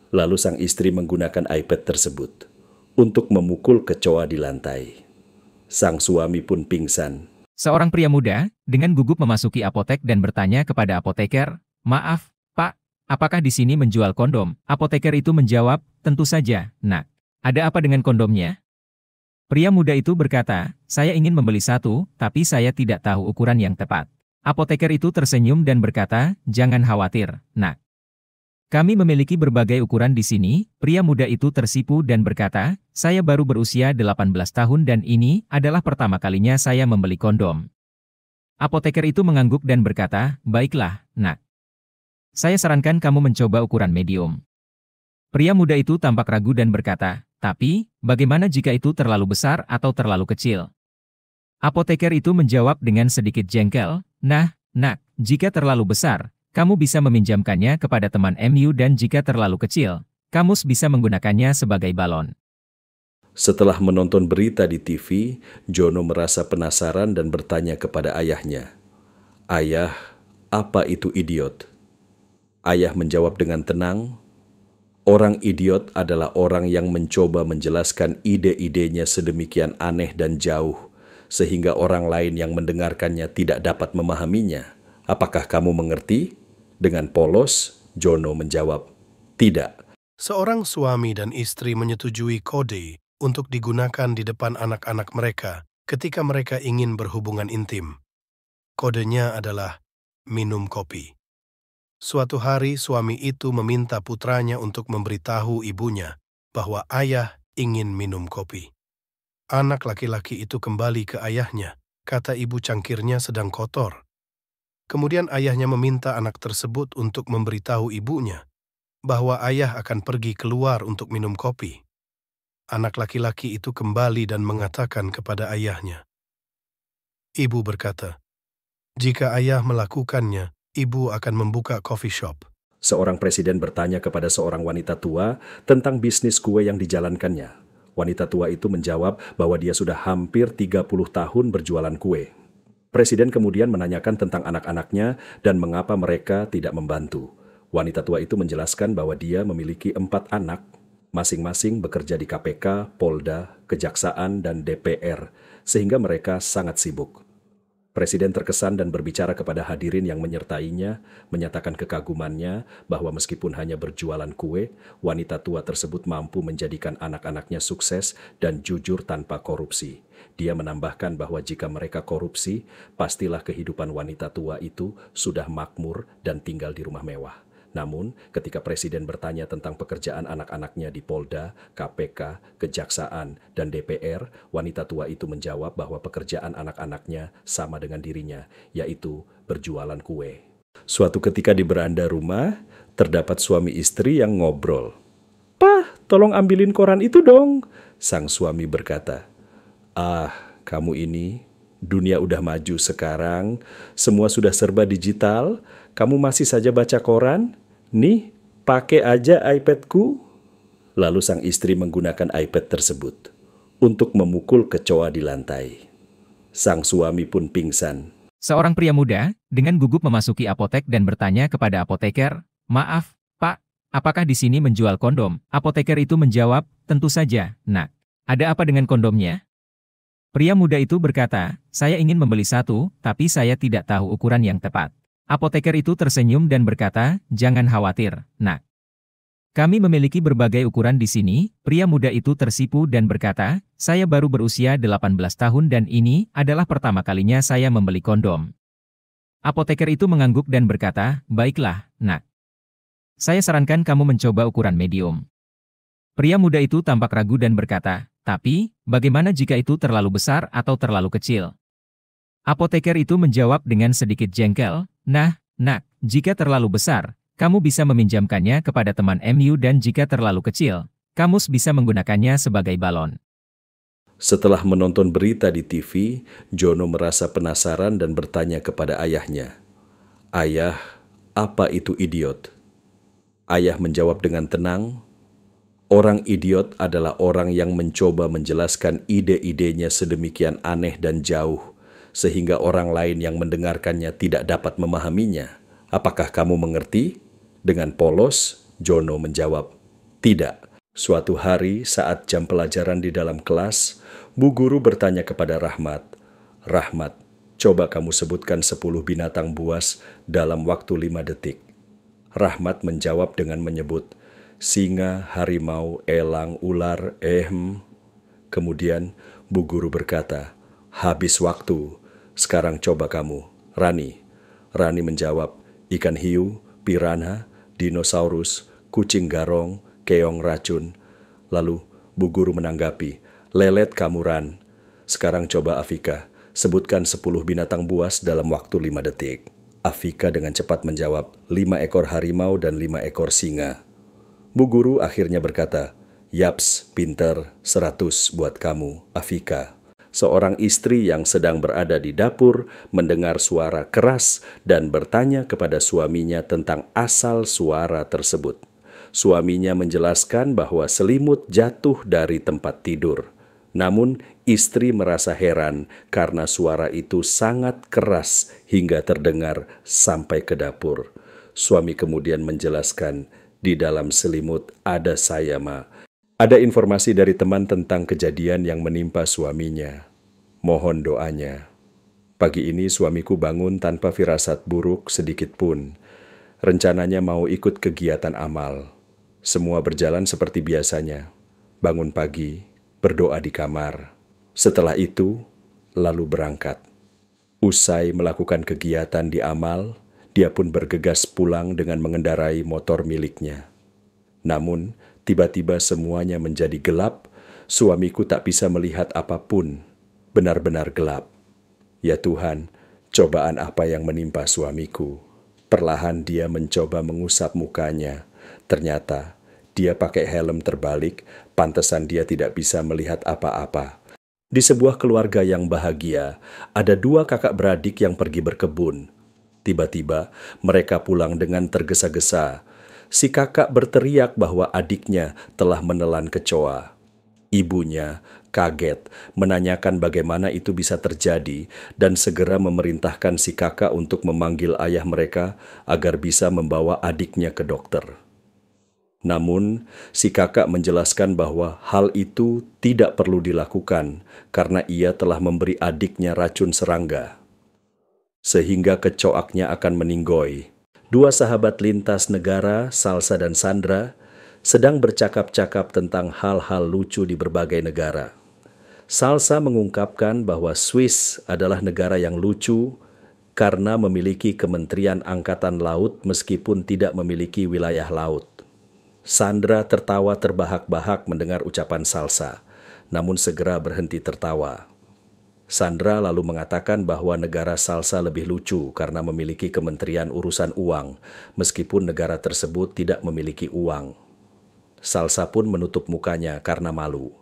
Lalu sang istri menggunakan iPad tersebut untuk memukul kecoa di lantai. Sang suami pun pingsan. Seorang pria muda dengan gugup memasuki apotek dan bertanya kepada apoteker, "Maaf, Pak, apakah di sini menjual kondom?" Apoteker itu menjawab, "Tentu saja, Nak. Ada apa dengan kondomnya?" Pria muda itu berkata, "Saya ingin membeli satu, tapi saya tidak tahu ukuran yang tepat." Apoteker itu tersenyum dan berkata, "Jangan khawatir, Nak. Kami memiliki berbagai ukuran di sini. Pria muda itu tersipu dan berkata, saya baru berusia 18 tahun dan ini adalah pertama kalinya saya membeli kondom. Apoteker itu mengangguk dan berkata, baiklah, nak. Saya sarankan kamu mencoba ukuran medium. Pria muda itu tampak ragu dan berkata, tapi, bagaimana jika itu terlalu besar atau terlalu kecil? Apoteker itu menjawab dengan sedikit jengkel, nah, nak, jika terlalu besar, kamu bisa meminjamkannya kepada teman MU dan jika terlalu kecil, kamu bisa menggunakannya sebagai balon. Setelah menonton berita di TV, Jono merasa penasaran dan bertanya kepada ayahnya, "Ayah, apa itu idiot?" Ayah menjawab dengan tenang, "Orang idiot adalah orang yang mencoba menjelaskan ide-idenya sedemikian aneh dan jauh, sehingga orang lain yang mendengarkannya tidak dapat memahaminya. Apakah kamu mengerti?" Dengan polos, Jono menjawab, "Tidak." Seorang suami dan istri menyetujui kode untuk digunakan di depan anak-anak mereka ketika mereka ingin berhubungan intim. Kodenya adalah minum kopi. Suatu hari suami itu meminta putranya untuk memberitahu ibunya bahwa ayah ingin minum kopi. Anak laki-laki itu kembali ke ayahnya, kata ibu cangkirnya sedang kotor. Kemudian ayahnya meminta anak tersebut untuk memberitahu ibunya bahwa ayah akan pergi keluar untuk minum kopi. Anak laki-laki itu kembali dan mengatakan kepada ayahnya. Ibu berkata, jika ayah melakukannya, ibu akan membuka coffee shop. Seorang presiden bertanya kepada seorang wanita tua tentang bisnis kue yang dijalankannya. Wanita tua itu menjawab bahwa dia sudah hampir 30 tahun berjualan kue. Presiden kemudian menanyakan tentang anak-anaknya dan mengapa mereka tidak membantu. Wanita tua itu menjelaskan bahwa dia memiliki 4 anak, masing-masing bekerja di KPK, Polda, Kejaksaan, dan DPR, sehingga mereka sangat sibuk. Presiden terkesan dan berbicara kepada hadirin yang menyertainya, menyatakan kekagumannya bahwa meskipun hanya berjualan kue, wanita tua tersebut mampu menjadikan anak-anaknya sukses dan jujur tanpa korupsi. Dia menambahkan bahwa jika mereka korupsi, pastilah kehidupan wanita tua itu sudah makmur dan tinggal di rumah mewah. Namun, ketika Presiden bertanya tentang pekerjaan anak-anaknya di Polda, KPK, Kejaksaan, dan DPR, wanita tua itu menjawab bahwa pekerjaan anak-anaknya sama dengan dirinya, yaitu berjualan kue. Suatu ketika di beranda rumah, terdapat suami istri yang ngobrol. "Pah, tolong ambilin koran itu dong," sang suami berkata. "Ah, kamu ini, dunia udah maju sekarang, semua sudah serba digital, kamu masih saja baca koran? Nih, pakai aja iPad-ku." Lalu sang istri menggunakan iPad tersebut untuk memukul kecoa di lantai. Sang suami pun pingsan. Seorang pria muda, dengan gugup memasuki apotek dan bertanya kepada apoteker, "Maaf, Pak, apakah di sini menjual kondom?" Apoteker itu menjawab, "Tentu saja, nak. Ada apa dengan kondomnya?" Pria muda itu berkata, "Saya ingin membeli satu, tapi saya tidak tahu ukuran yang tepat." Apoteker itu tersenyum dan berkata, "Jangan khawatir, nak. Kami memiliki berbagai ukuran di sini." Pria muda itu tersipu dan berkata, "Saya baru berusia 18 tahun dan ini adalah pertama kalinya saya membeli kondom." Apoteker itu mengangguk dan berkata, "Baiklah, nak. Saya sarankan kamu mencoba ukuran medium." Pria muda itu tampak ragu dan berkata, "Tapi, bagaimana jika itu terlalu besar atau terlalu kecil?" Apoteker itu menjawab dengan sedikit jengkel, "Nah, nak, jika terlalu besar, kamu bisa meminjamkannya kepada teman MU dan jika terlalu kecil, kamu bisa menggunakannya sebagai balon." Setelah menonton berita di TV, Jono merasa penasaran dan bertanya kepada ayahnya, "Ayah, apa itu idiot?" Ayah menjawab dengan tenang, "Orang idiot adalah orang yang mencoba menjelaskan ide-idenya sedemikian aneh dan jauh, sehingga orang lain yang mendengarkannya tidak dapat memahaminya. Apakah kamu mengerti?" Dengan polos, Jono menjawab, "Tidak." Suatu hari saat jam pelajaran di dalam kelas, Bu Guru bertanya kepada Rahmat, "Rahmat, coba kamu sebutkan 10 binatang buas dalam waktu 5 detik." Rahmat menjawab dengan menyebut, "Singa, harimau, elang, ular, Kemudian Bu Guru berkata, "Habis waktu. Sekarang coba kamu, Rani." Rani menjawab, "Ikan hiu, piranha, dinosaurus, kucing garong, keong racun. Lalu Bu Guru menanggapi, lelet kamuran. Sekarang coba Afika, sebutkan 10 binatang buas dalam waktu 5 detik. Afika dengan cepat menjawab, 5 ekor harimau dan 5 ekor singa. Bu Guru akhirnya berkata, yaps, pinter, 100 buat kamu, Afika. Seorang istri yang sedang berada di dapur mendengar suara keras dan bertanya kepada suaminya tentang asal suara tersebut. Suaminya menjelaskan bahwa selimut jatuh dari tempat tidur. Namun, istri merasa heran karena suara itu sangat keras hingga terdengar sampai ke dapur. Suami kemudian menjelaskan, di dalam selimut ada saya, Ma. Ada informasi dari teman tentang kejadian yang menimpa suaminya. Mohon doanya. Pagi ini suamiku bangun tanpa firasat buruk sedikit pun. Rencananya mau ikut kegiatan amal. Semua berjalan seperti biasanya. Bangun pagi, berdoa di kamar. Setelah itu, lalu berangkat. Usai melakukan kegiatan di amal, dia pun bergegas pulang dengan mengendarai motor miliknya. Namun, tiba-tiba semuanya menjadi gelap, suamiku tak bisa melihat apapun, benar-benar gelap. Ya Tuhan, cobaan apa yang menimpa suamiku? Perlahan dia mencoba mengusap mukanya. Ternyata, dia pakai helm terbalik, pantesan dia tidak bisa melihat apa-apa. Di sebuah keluarga yang bahagia, ada 2 kakak beradik yang pergi berkebun. Tiba-tiba, mereka pulang dengan tergesa-gesa. Si kakak berteriak bahwa adiknya telah menelan kecoa. Ibunya kaget, menanyakan bagaimana itu bisa terjadi dan segera memerintahkan si kakak untuk memanggil ayah mereka agar bisa membawa adiknya ke dokter. Namun, si kakak menjelaskan bahwa hal itu tidak perlu dilakukan karena ia telah memberi adiknya racun serangga, sehingga kecoaknya akan meninggoy. 2 sahabat lintas negara, Salsa dan Sandra, sedang bercakap-cakap tentang hal-hal lucu di berbagai negara. Salsa mengungkapkan bahwa Swiss adalah negara yang lucu karena memiliki Kementerian Angkatan Laut meskipun tidak memiliki wilayah laut. Sandra tertawa terbahak-bahak mendengar ucapan Salsa, namun segera berhenti tertawa. Sandra lalu mengatakan bahwa negara Salsa lebih lucu karena memiliki Kementerian Urusan Uang, meskipun negara tersebut tidak memiliki uang. Salsa pun menutup mukanya karena malu.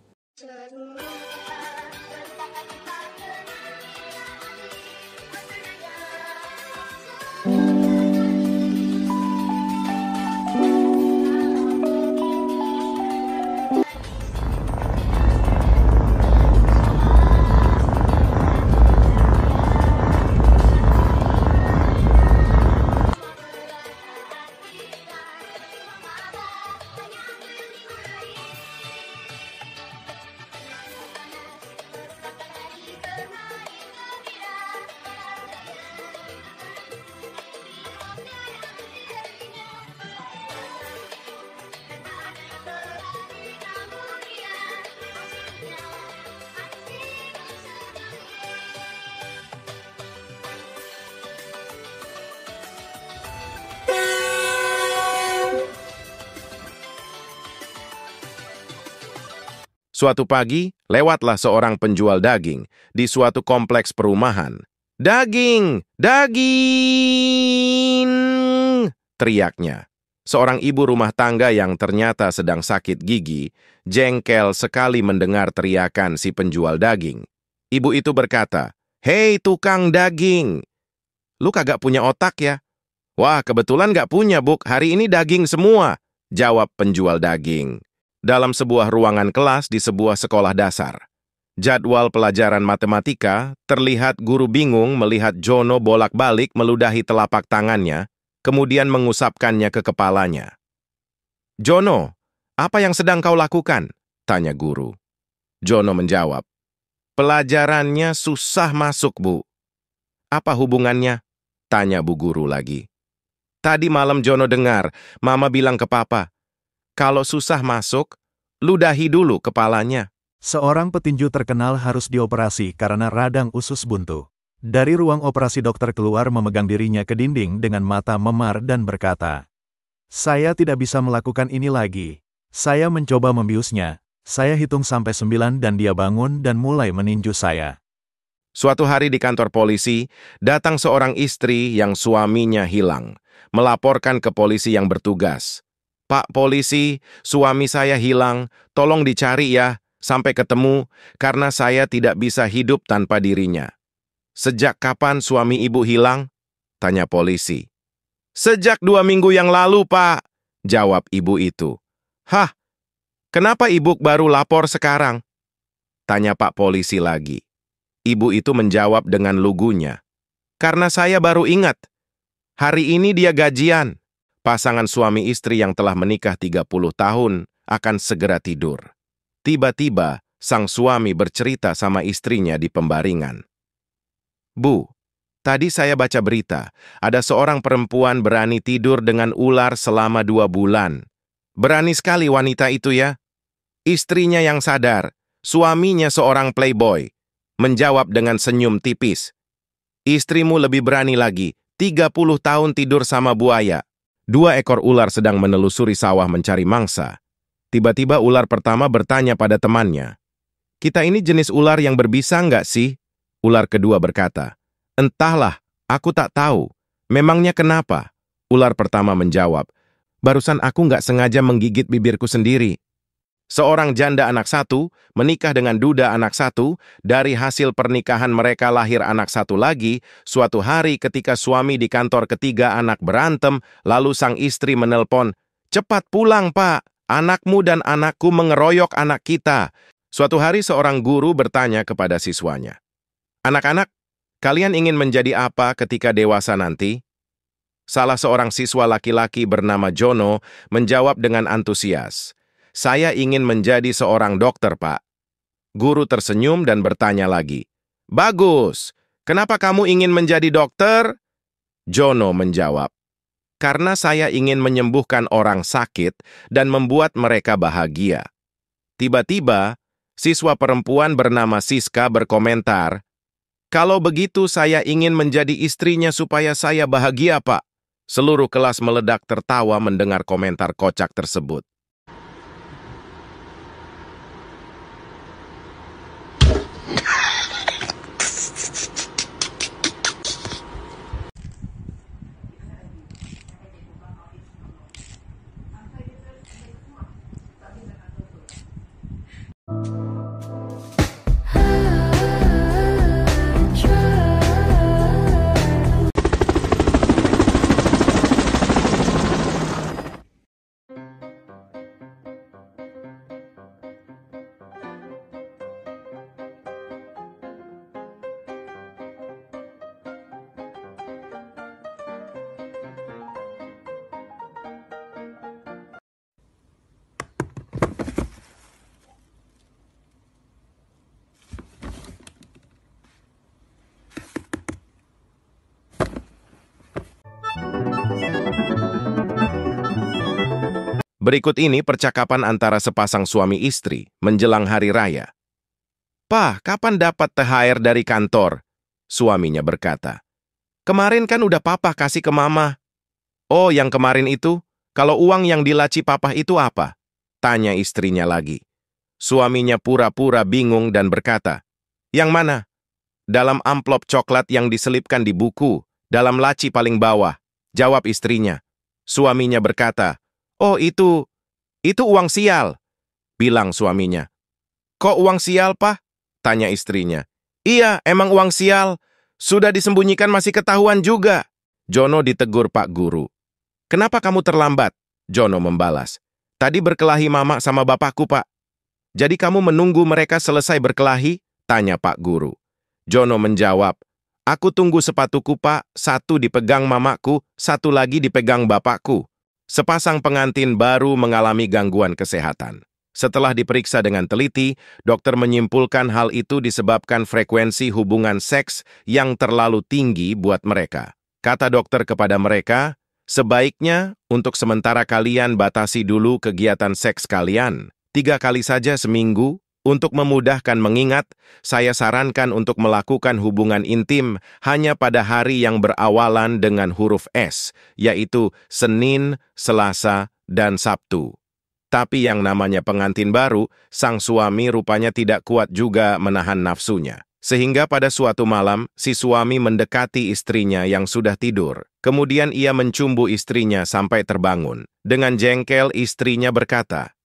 Suatu pagi, lewatlah seorang penjual daging di suatu kompleks perumahan. "Daging! Daging!" teriaknya. Seorang ibu rumah tangga yang ternyata sedang sakit gigi, jengkel sekali mendengar teriakan si penjual daging. Ibu itu berkata, "Hei tukang daging, lu kagak punya otak ya?" "Wah, kebetulan gak punya, Buk. Hari ini daging semua," jawab penjual daging. Dalam sebuah ruangan kelas di sebuah sekolah dasar. Jadwal pelajaran matematika, terlihat guru bingung melihat Jono bolak-balik meludahi telapak tangannya, kemudian mengusapkannya ke kepalanya. "Jono, apa yang sedang kau lakukan?" tanya guru. Jono menjawab, "Pelajarannya susah masuk, Bu." "Apa hubungannya?" tanya bu guru lagi. "Tadi malam Jono dengar, Mama bilang ke Papa, kalau susah masuk, ludahi dulu kepalanya." Seorang petinju terkenal harus dioperasi karena radang usus buntu. Dari ruang operasi dokter keluar memegang dirinya ke dinding dengan mata memar dan berkata, Saya tidak bisa melakukan ini lagi. Saya mencoba membiusnya. Saya hitung sampai 9 dan dia bangun dan mulai meninju saya. Suatu hari di kantor polisi, datang seorang istri yang suaminya hilang, melaporkan ke polisi yang bertugas. "Pak polisi, suami saya hilang, tolong dicari ya, sampai ketemu, karena saya tidak bisa hidup tanpa dirinya." "Sejak kapan suami ibu hilang?" tanya polisi. "Sejak 2 minggu yang lalu, Pak," jawab ibu itu. "Hah? Kenapa ibu baru lapor sekarang?" tanya Pak polisi lagi. Ibu itu menjawab dengan lugunya. "Karena saya baru ingat. Hari ini dia gajian." Pasangan suami istri yang telah menikah 30 tahun akan segera tidur. Tiba-tiba, sang suami bercerita sama istrinya di pembaringan. "Bu, tadi saya baca berita, ada seorang perempuan berani tidur dengan ular selama 2 bulan. Berani sekali wanita itu ya." Istrinya yang sadar, suaminya seorang playboy, menjawab dengan senyum tipis. "Istrimu lebih berani lagi, 30 tahun tidur sama buaya." 2 ekor ular sedang menelusuri sawah mencari mangsa. Tiba-tiba ular pertama bertanya pada temannya, "Kita ini jenis ular yang berbisa nggak sih?" Ular kedua berkata, "Entahlah, aku tak tahu. Memangnya kenapa?" Ular pertama menjawab, "Barusan aku nggak sengaja menggigit bibirku sendiri." Seorang janda anak 1 menikah dengan duda anak 1, dari hasil pernikahan mereka lahir anak 1 lagi. Suatu hari ketika suami di kantor ketiga anak berantem, lalu sang istri menelpon, "Cepat pulang Pak, anakmu dan anakku mengeroyok anak kita." Suatu hari seorang guru bertanya kepada siswanya, "Anak-anak, kalian ingin menjadi apa ketika dewasa nanti?" Salah seorang siswa laki-laki bernama Jono menjawab dengan antusias, "Saya ingin menjadi seorang dokter, Pak." Guru tersenyum dan bertanya lagi, "Bagus, kenapa kamu ingin menjadi dokter?" Jono menjawab, "Karena saya ingin menyembuhkan orang sakit dan membuat mereka bahagia." Tiba-tiba, siswa perempuan bernama Siska berkomentar, "Kalau begitu saya ingin menjadi istrinya supaya saya bahagia, Pak." Seluruh kelas meledak tertawa mendengar komentar kocak tersebut. Berikut ini percakapan antara sepasang suami istri menjelang hari raya. "Pak, kapan dapat THR dari kantor?" Suaminya berkata, "Kemarin kan udah papa kasih ke mama." "Oh, yang kemarin itu? Kalau uang yang dilaci papa itu apa?" tanya istrinya lagi. Suaminya pura-pura bingung dan berkata, "Yang mana?" "Dalam amplop coklat yang diselipkan di buku, dalam laci paling bawah," jawab istrinya. Suaminya berkata, "Oh itu uang sial," bilang suaminya. "Kok uang sial, Pak?" tanya istrinya. "Iya, emang uang sial. Sudah disembunyikan masih ketahuan juga." Jono ditegur Pak Guru. "Kenapa kamu terlambat?" Jono membalas. "Tadi berkelahi mama sama bapakku, Pak." "Jadi kamu menunggu mereka selesai berkelahi?" tanya Pak Guru. Jono menjawab, "Aku tunggu sepatuku, Pak. 1 dipegang mamaku, 1 lagi dipegang bapakku." Sepasang pengantin baru mengalami gangguan kesehatan. Setelah diperiksa dengan teliti, dokter menyimpulkan hal itu disebabkan frekuensi hubungan seks yang terlalu tinggi buat mereka. Kata dokter kepada mereka, "Sebaiknya untuk sementara kalian batasi dulu kegiatan seks kalian. 3 kali saja seminggu, Untuk memudahkan mengingat, saya sarankan untuk melakukan hubungan intim hanya pada hari yang berawalan dengan huruf S, yaitu Senin, Selasa, dan Sabtu. Tapi yang namanya pengantin baru, sang suami rupanya tidak kuat juga menahan nafsunya. Sehingga pada suatu malam, si suami mendekati istrinya yang sudah tidur. Kemudian ia mencumbu istrinya sampai terbangun. Dengan jengkel, istrinya berkata,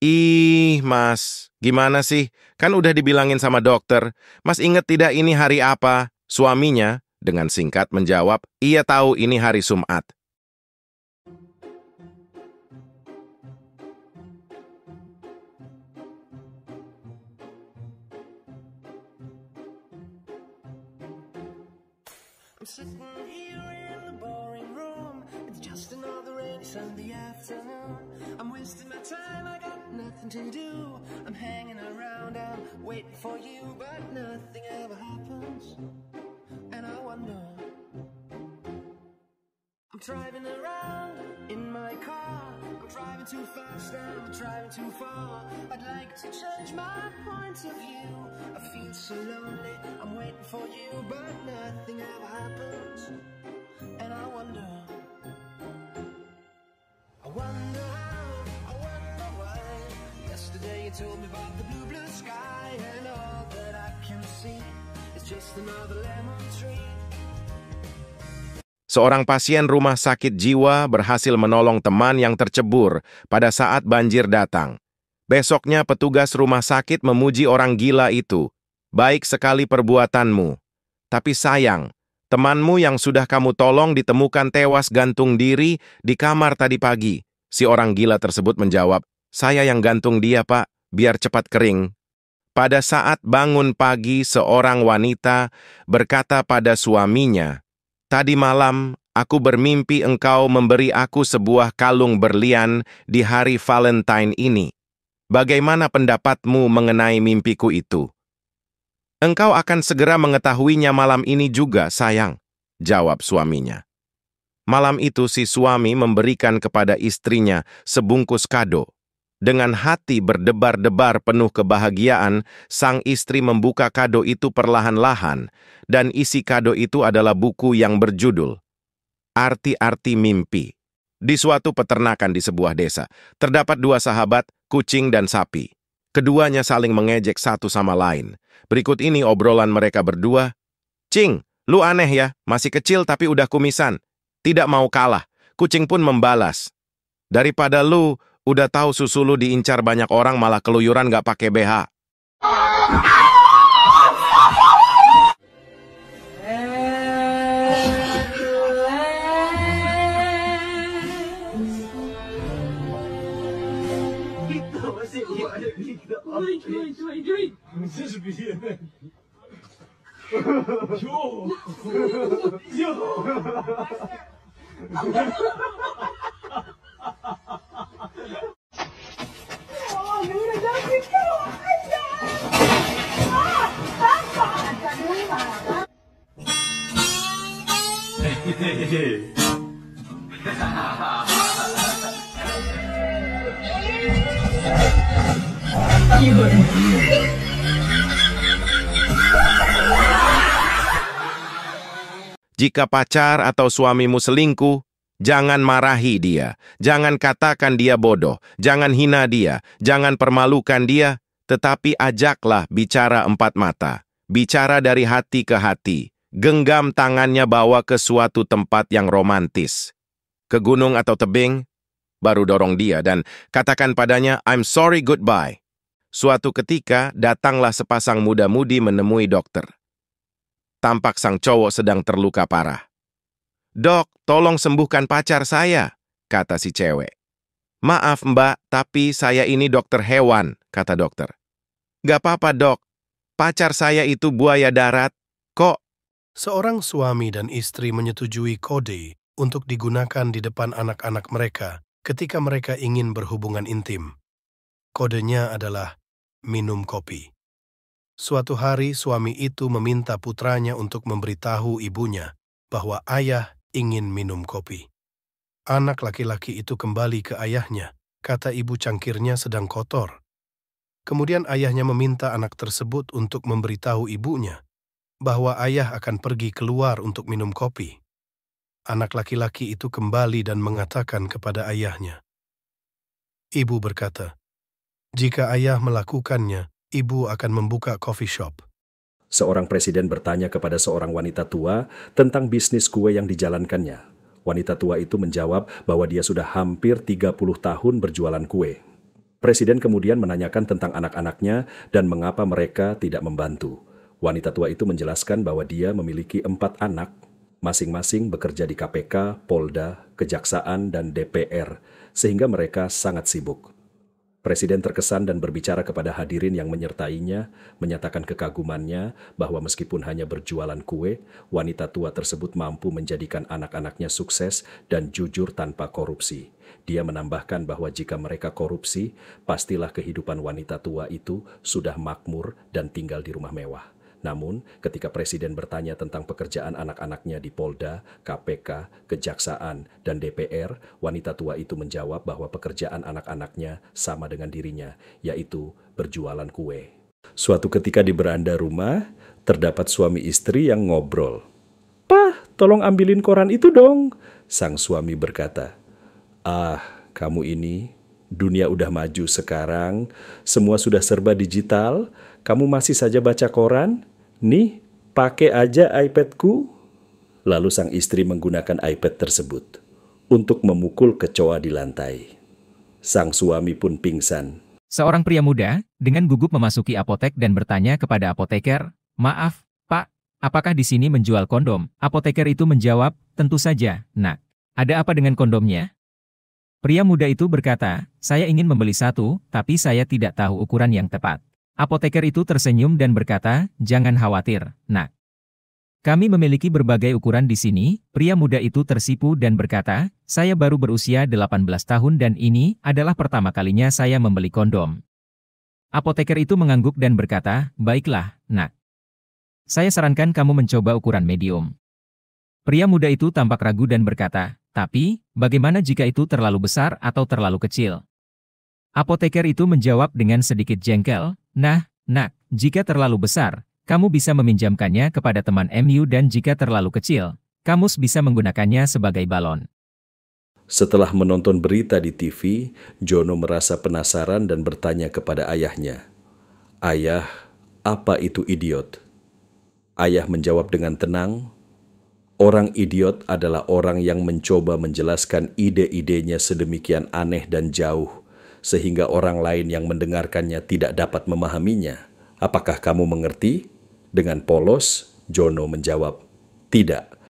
"Ih, Mas, gimana sih? Kan udah dibilangin sama dokter. Mas inget tidak ini hari apa?" Suaminya, dengan singkat menjawab, "Ia tahu ini hari Jumat." I'm sitting here in the boring room. It's just another rainy Sunday afternoon. I'm wasting my time, I got nothing to do. I'm hanging around, I'm waiting for you, but nothing ever happens. And I wonder, I'm driving around in my car. I'm driving too fast and I'm driving too far. I'd like to change my point of view. I feel so lonely, I'm waiting for you, but nothing ever happens. And I wonder how, I wonder why. Yesterday you told me about the blue, blue sky, and all that I can see is just another lemon tree. Seorang pasien rumah sakit jiwa berhasil menolong teman yang tercebur pada saat banjir datang. Besoknya petugas rumah sakit memuji orang gila itu. "Baik sekali perbuatanmu. Tapi sayang, temanmu yang sudah kamu tolong ditemukan tewas gantung diri di kamar tadi pagi." Si orang gila tersebut menjawab, "Saya yang gantung dia, Pak, biar cepat kering." Pada saat bangun pagi, seorang wanita berkata pada suaminya, "Tadi malam, aku bermimpi engkau memberi aku sebuah kalung berlian di hari Valentine ini. Bagaimana pendapatmu mengenai mimpiku itu?" "Engkau akan segera mengetahuinya malam ini juga, sayang," jawab suaminya. Malam itu si suami memberikan kepada istrinya sebungkus kado. Dengan hati berdebar-debar penuh kebahagiaan, sang istri membuka kado itu perlahan-lahan, dan isi kado itu adalah buku yang berjudul Arti-Arti Mimpi. Di suatu peternakan di sebuah desa, terdapat dua sahabat, kucing dan sapi. Keduanya saling mengejek satu sama lain. Berikut ini obrolan mereka berdua. "Cing, lu aneh ya, masih kecil tapi udah kumisan. Tidak mau kalah." Kucing pun membalas, "Daripada lu udah tahu susu lu diincar banyak orang malah keluyuran gak pakai BH." Jika pacar atau suamimu selingkuh, jangan marahi dia, jangan katakan dia bodoh, jangan hina dia, jangan permalukan dia, tetapi ajaklah bicara empat mata, bicara dari hati ke hati, genggam tangannya bawa ke suatu tempat yang romantis, ke gunung atau tebing, baru dorong dia dan katakan padanya, "I'm sorry, goodbye." Suatu ketika, datanglah sepasang muda-mudi menemui dokter. Tampak sang cowok sedang terluka parah. "Dok, tolong sembuhkan pacar saya," kata si cewek. "Maaf mbak, tapi saya ini dokter hewan," kata dokter. "Gak apa-apa dok, pacar saya itu buaya darat, kok." Seorang suami dan istri menyetujui kode untuk digunakan di depan anak-anak mereka ketika mereka ingin berhubungan intim. Kodenya adalah minum kopi. Suatu hari suami itu meminta putranya untuk memberitahu ibunya bahwa ayah ingin minum kopi. Anak laki-laki itu kembali ke ayahnya, kata ibu cangkirnya sedang kotor. Kemudian ayahnya meminta anak tersebut untuk memberitahu ibunya bahwa ayah akan pergi keluar untuk minum kopi. Anak laki-laki itu kembali dan mengatakan kepada ayahnya. Ibu berkata, jika ayah melakukannya, ibu akan membuka coffee shop. Seorang presiden bertanya kepada seorang wanita tua tentang bisnis kue yang dijalankannya. Wanita tua itu menjawab bahwa dia sudah hampir 30 tahun berjualan kue. Presiden kemudian menanyakan tentang anak-anaknya dan mengapa mereka tidak membantu. Wanita tua itu menjelaskan bahwa dia memiliki 4 anak, masing-masing bekerja di KPK, Polda, Kejaksaan, dan DPR, sehingga mereka sangat sibuk. Presiden terkesan dan berbicara kepada hadirin yang menyertainya, menyatakan kekagumannya bahwa meskipun hanya berjualan kue, wanita tua tersebut mampu menjadikan anak-anaknya sukses dan jujur tanpa korupsi. Dia menambahkan bahwa jika mereka korupsi, pastilah kehidupan wanita tua itu sudah makmur dan tinggal di rumah mewah. Namun, ketika Presiden bertanya tentang pekerjaan anak-anaknya di Polda, KPK, Kejaksaan, dan DPR, wanita tua itu menjawab bahwa pekerjaan anak-anaknya sama dengan dirinya, yaitu berjualan kue. Suatu ketika di beranda rumah, terdapat suami istri yang ngobrol. "Pah, tolong ambilin koran itu dong," sang suami berkata. "Ah, kamu ini, dunia udah maju sekarang, semua sudah serba digital, kamu masih saja baca koran? Nih, pakai aja iPad-ku." Lalu sang istri menggunakan iPad tersebut untuk memukul kecoa di lantai. Sang suami pun pingsan. Seorang pria muda dengan gugup memasuki apotek dan bertanya kepada apoteker, "Maaf, Pak, apakah di sini menjual kondom?" Apoteker itu menjawab, "Tentu saja, Nak. Ada apa dengan kondomnya?" Pria muda itu berkata, "Saya ingin membeli satu, tapi saya tidak tahu ukuran yang tepat." Apoteker itu tersenyum dan berkata, "Jangan khawatir, Nak. Kami memiliki berbagai ukuran di sini." Pria muda itu tersipu dan berkata, "Saya baru berusia 18 tahun dan ini adalah pertama kalinya saya membeli kondom." Apoteker itu mengangguk dan berkata, "Baiklah, Nak. Saya sarankan kamu mencoba ukuran medium." Pria muda itu tampak ragu dan berkata, "Tapi, bagaimana jika itu terlalu besar atau terlalu kecil?" Apoteker itu menjawab dengan sedikit jengkel, "Nah, Nak, jika terlalu besar, kamu bisa meminjamkannya kepada teman MU dan jika terlalu kecil, kamu bisa menggunakannya sebagai balon." Setelah menonton berita di TV, Jono merasa penasaran dan bertanya kepada ayahnya, "Ayah, apa itu idiot?" Ayah menjawab dengan tenang, "Orang idiot adalah orang yang mencoba menjelaskan ide-idenya sedemikian aneh dan jauh, sehingga orang lain yang mendengarkannya tidak dapat memahaminya. Apakah kamu mengerti?" Dengan polos, Jono menjawab, "Tidak."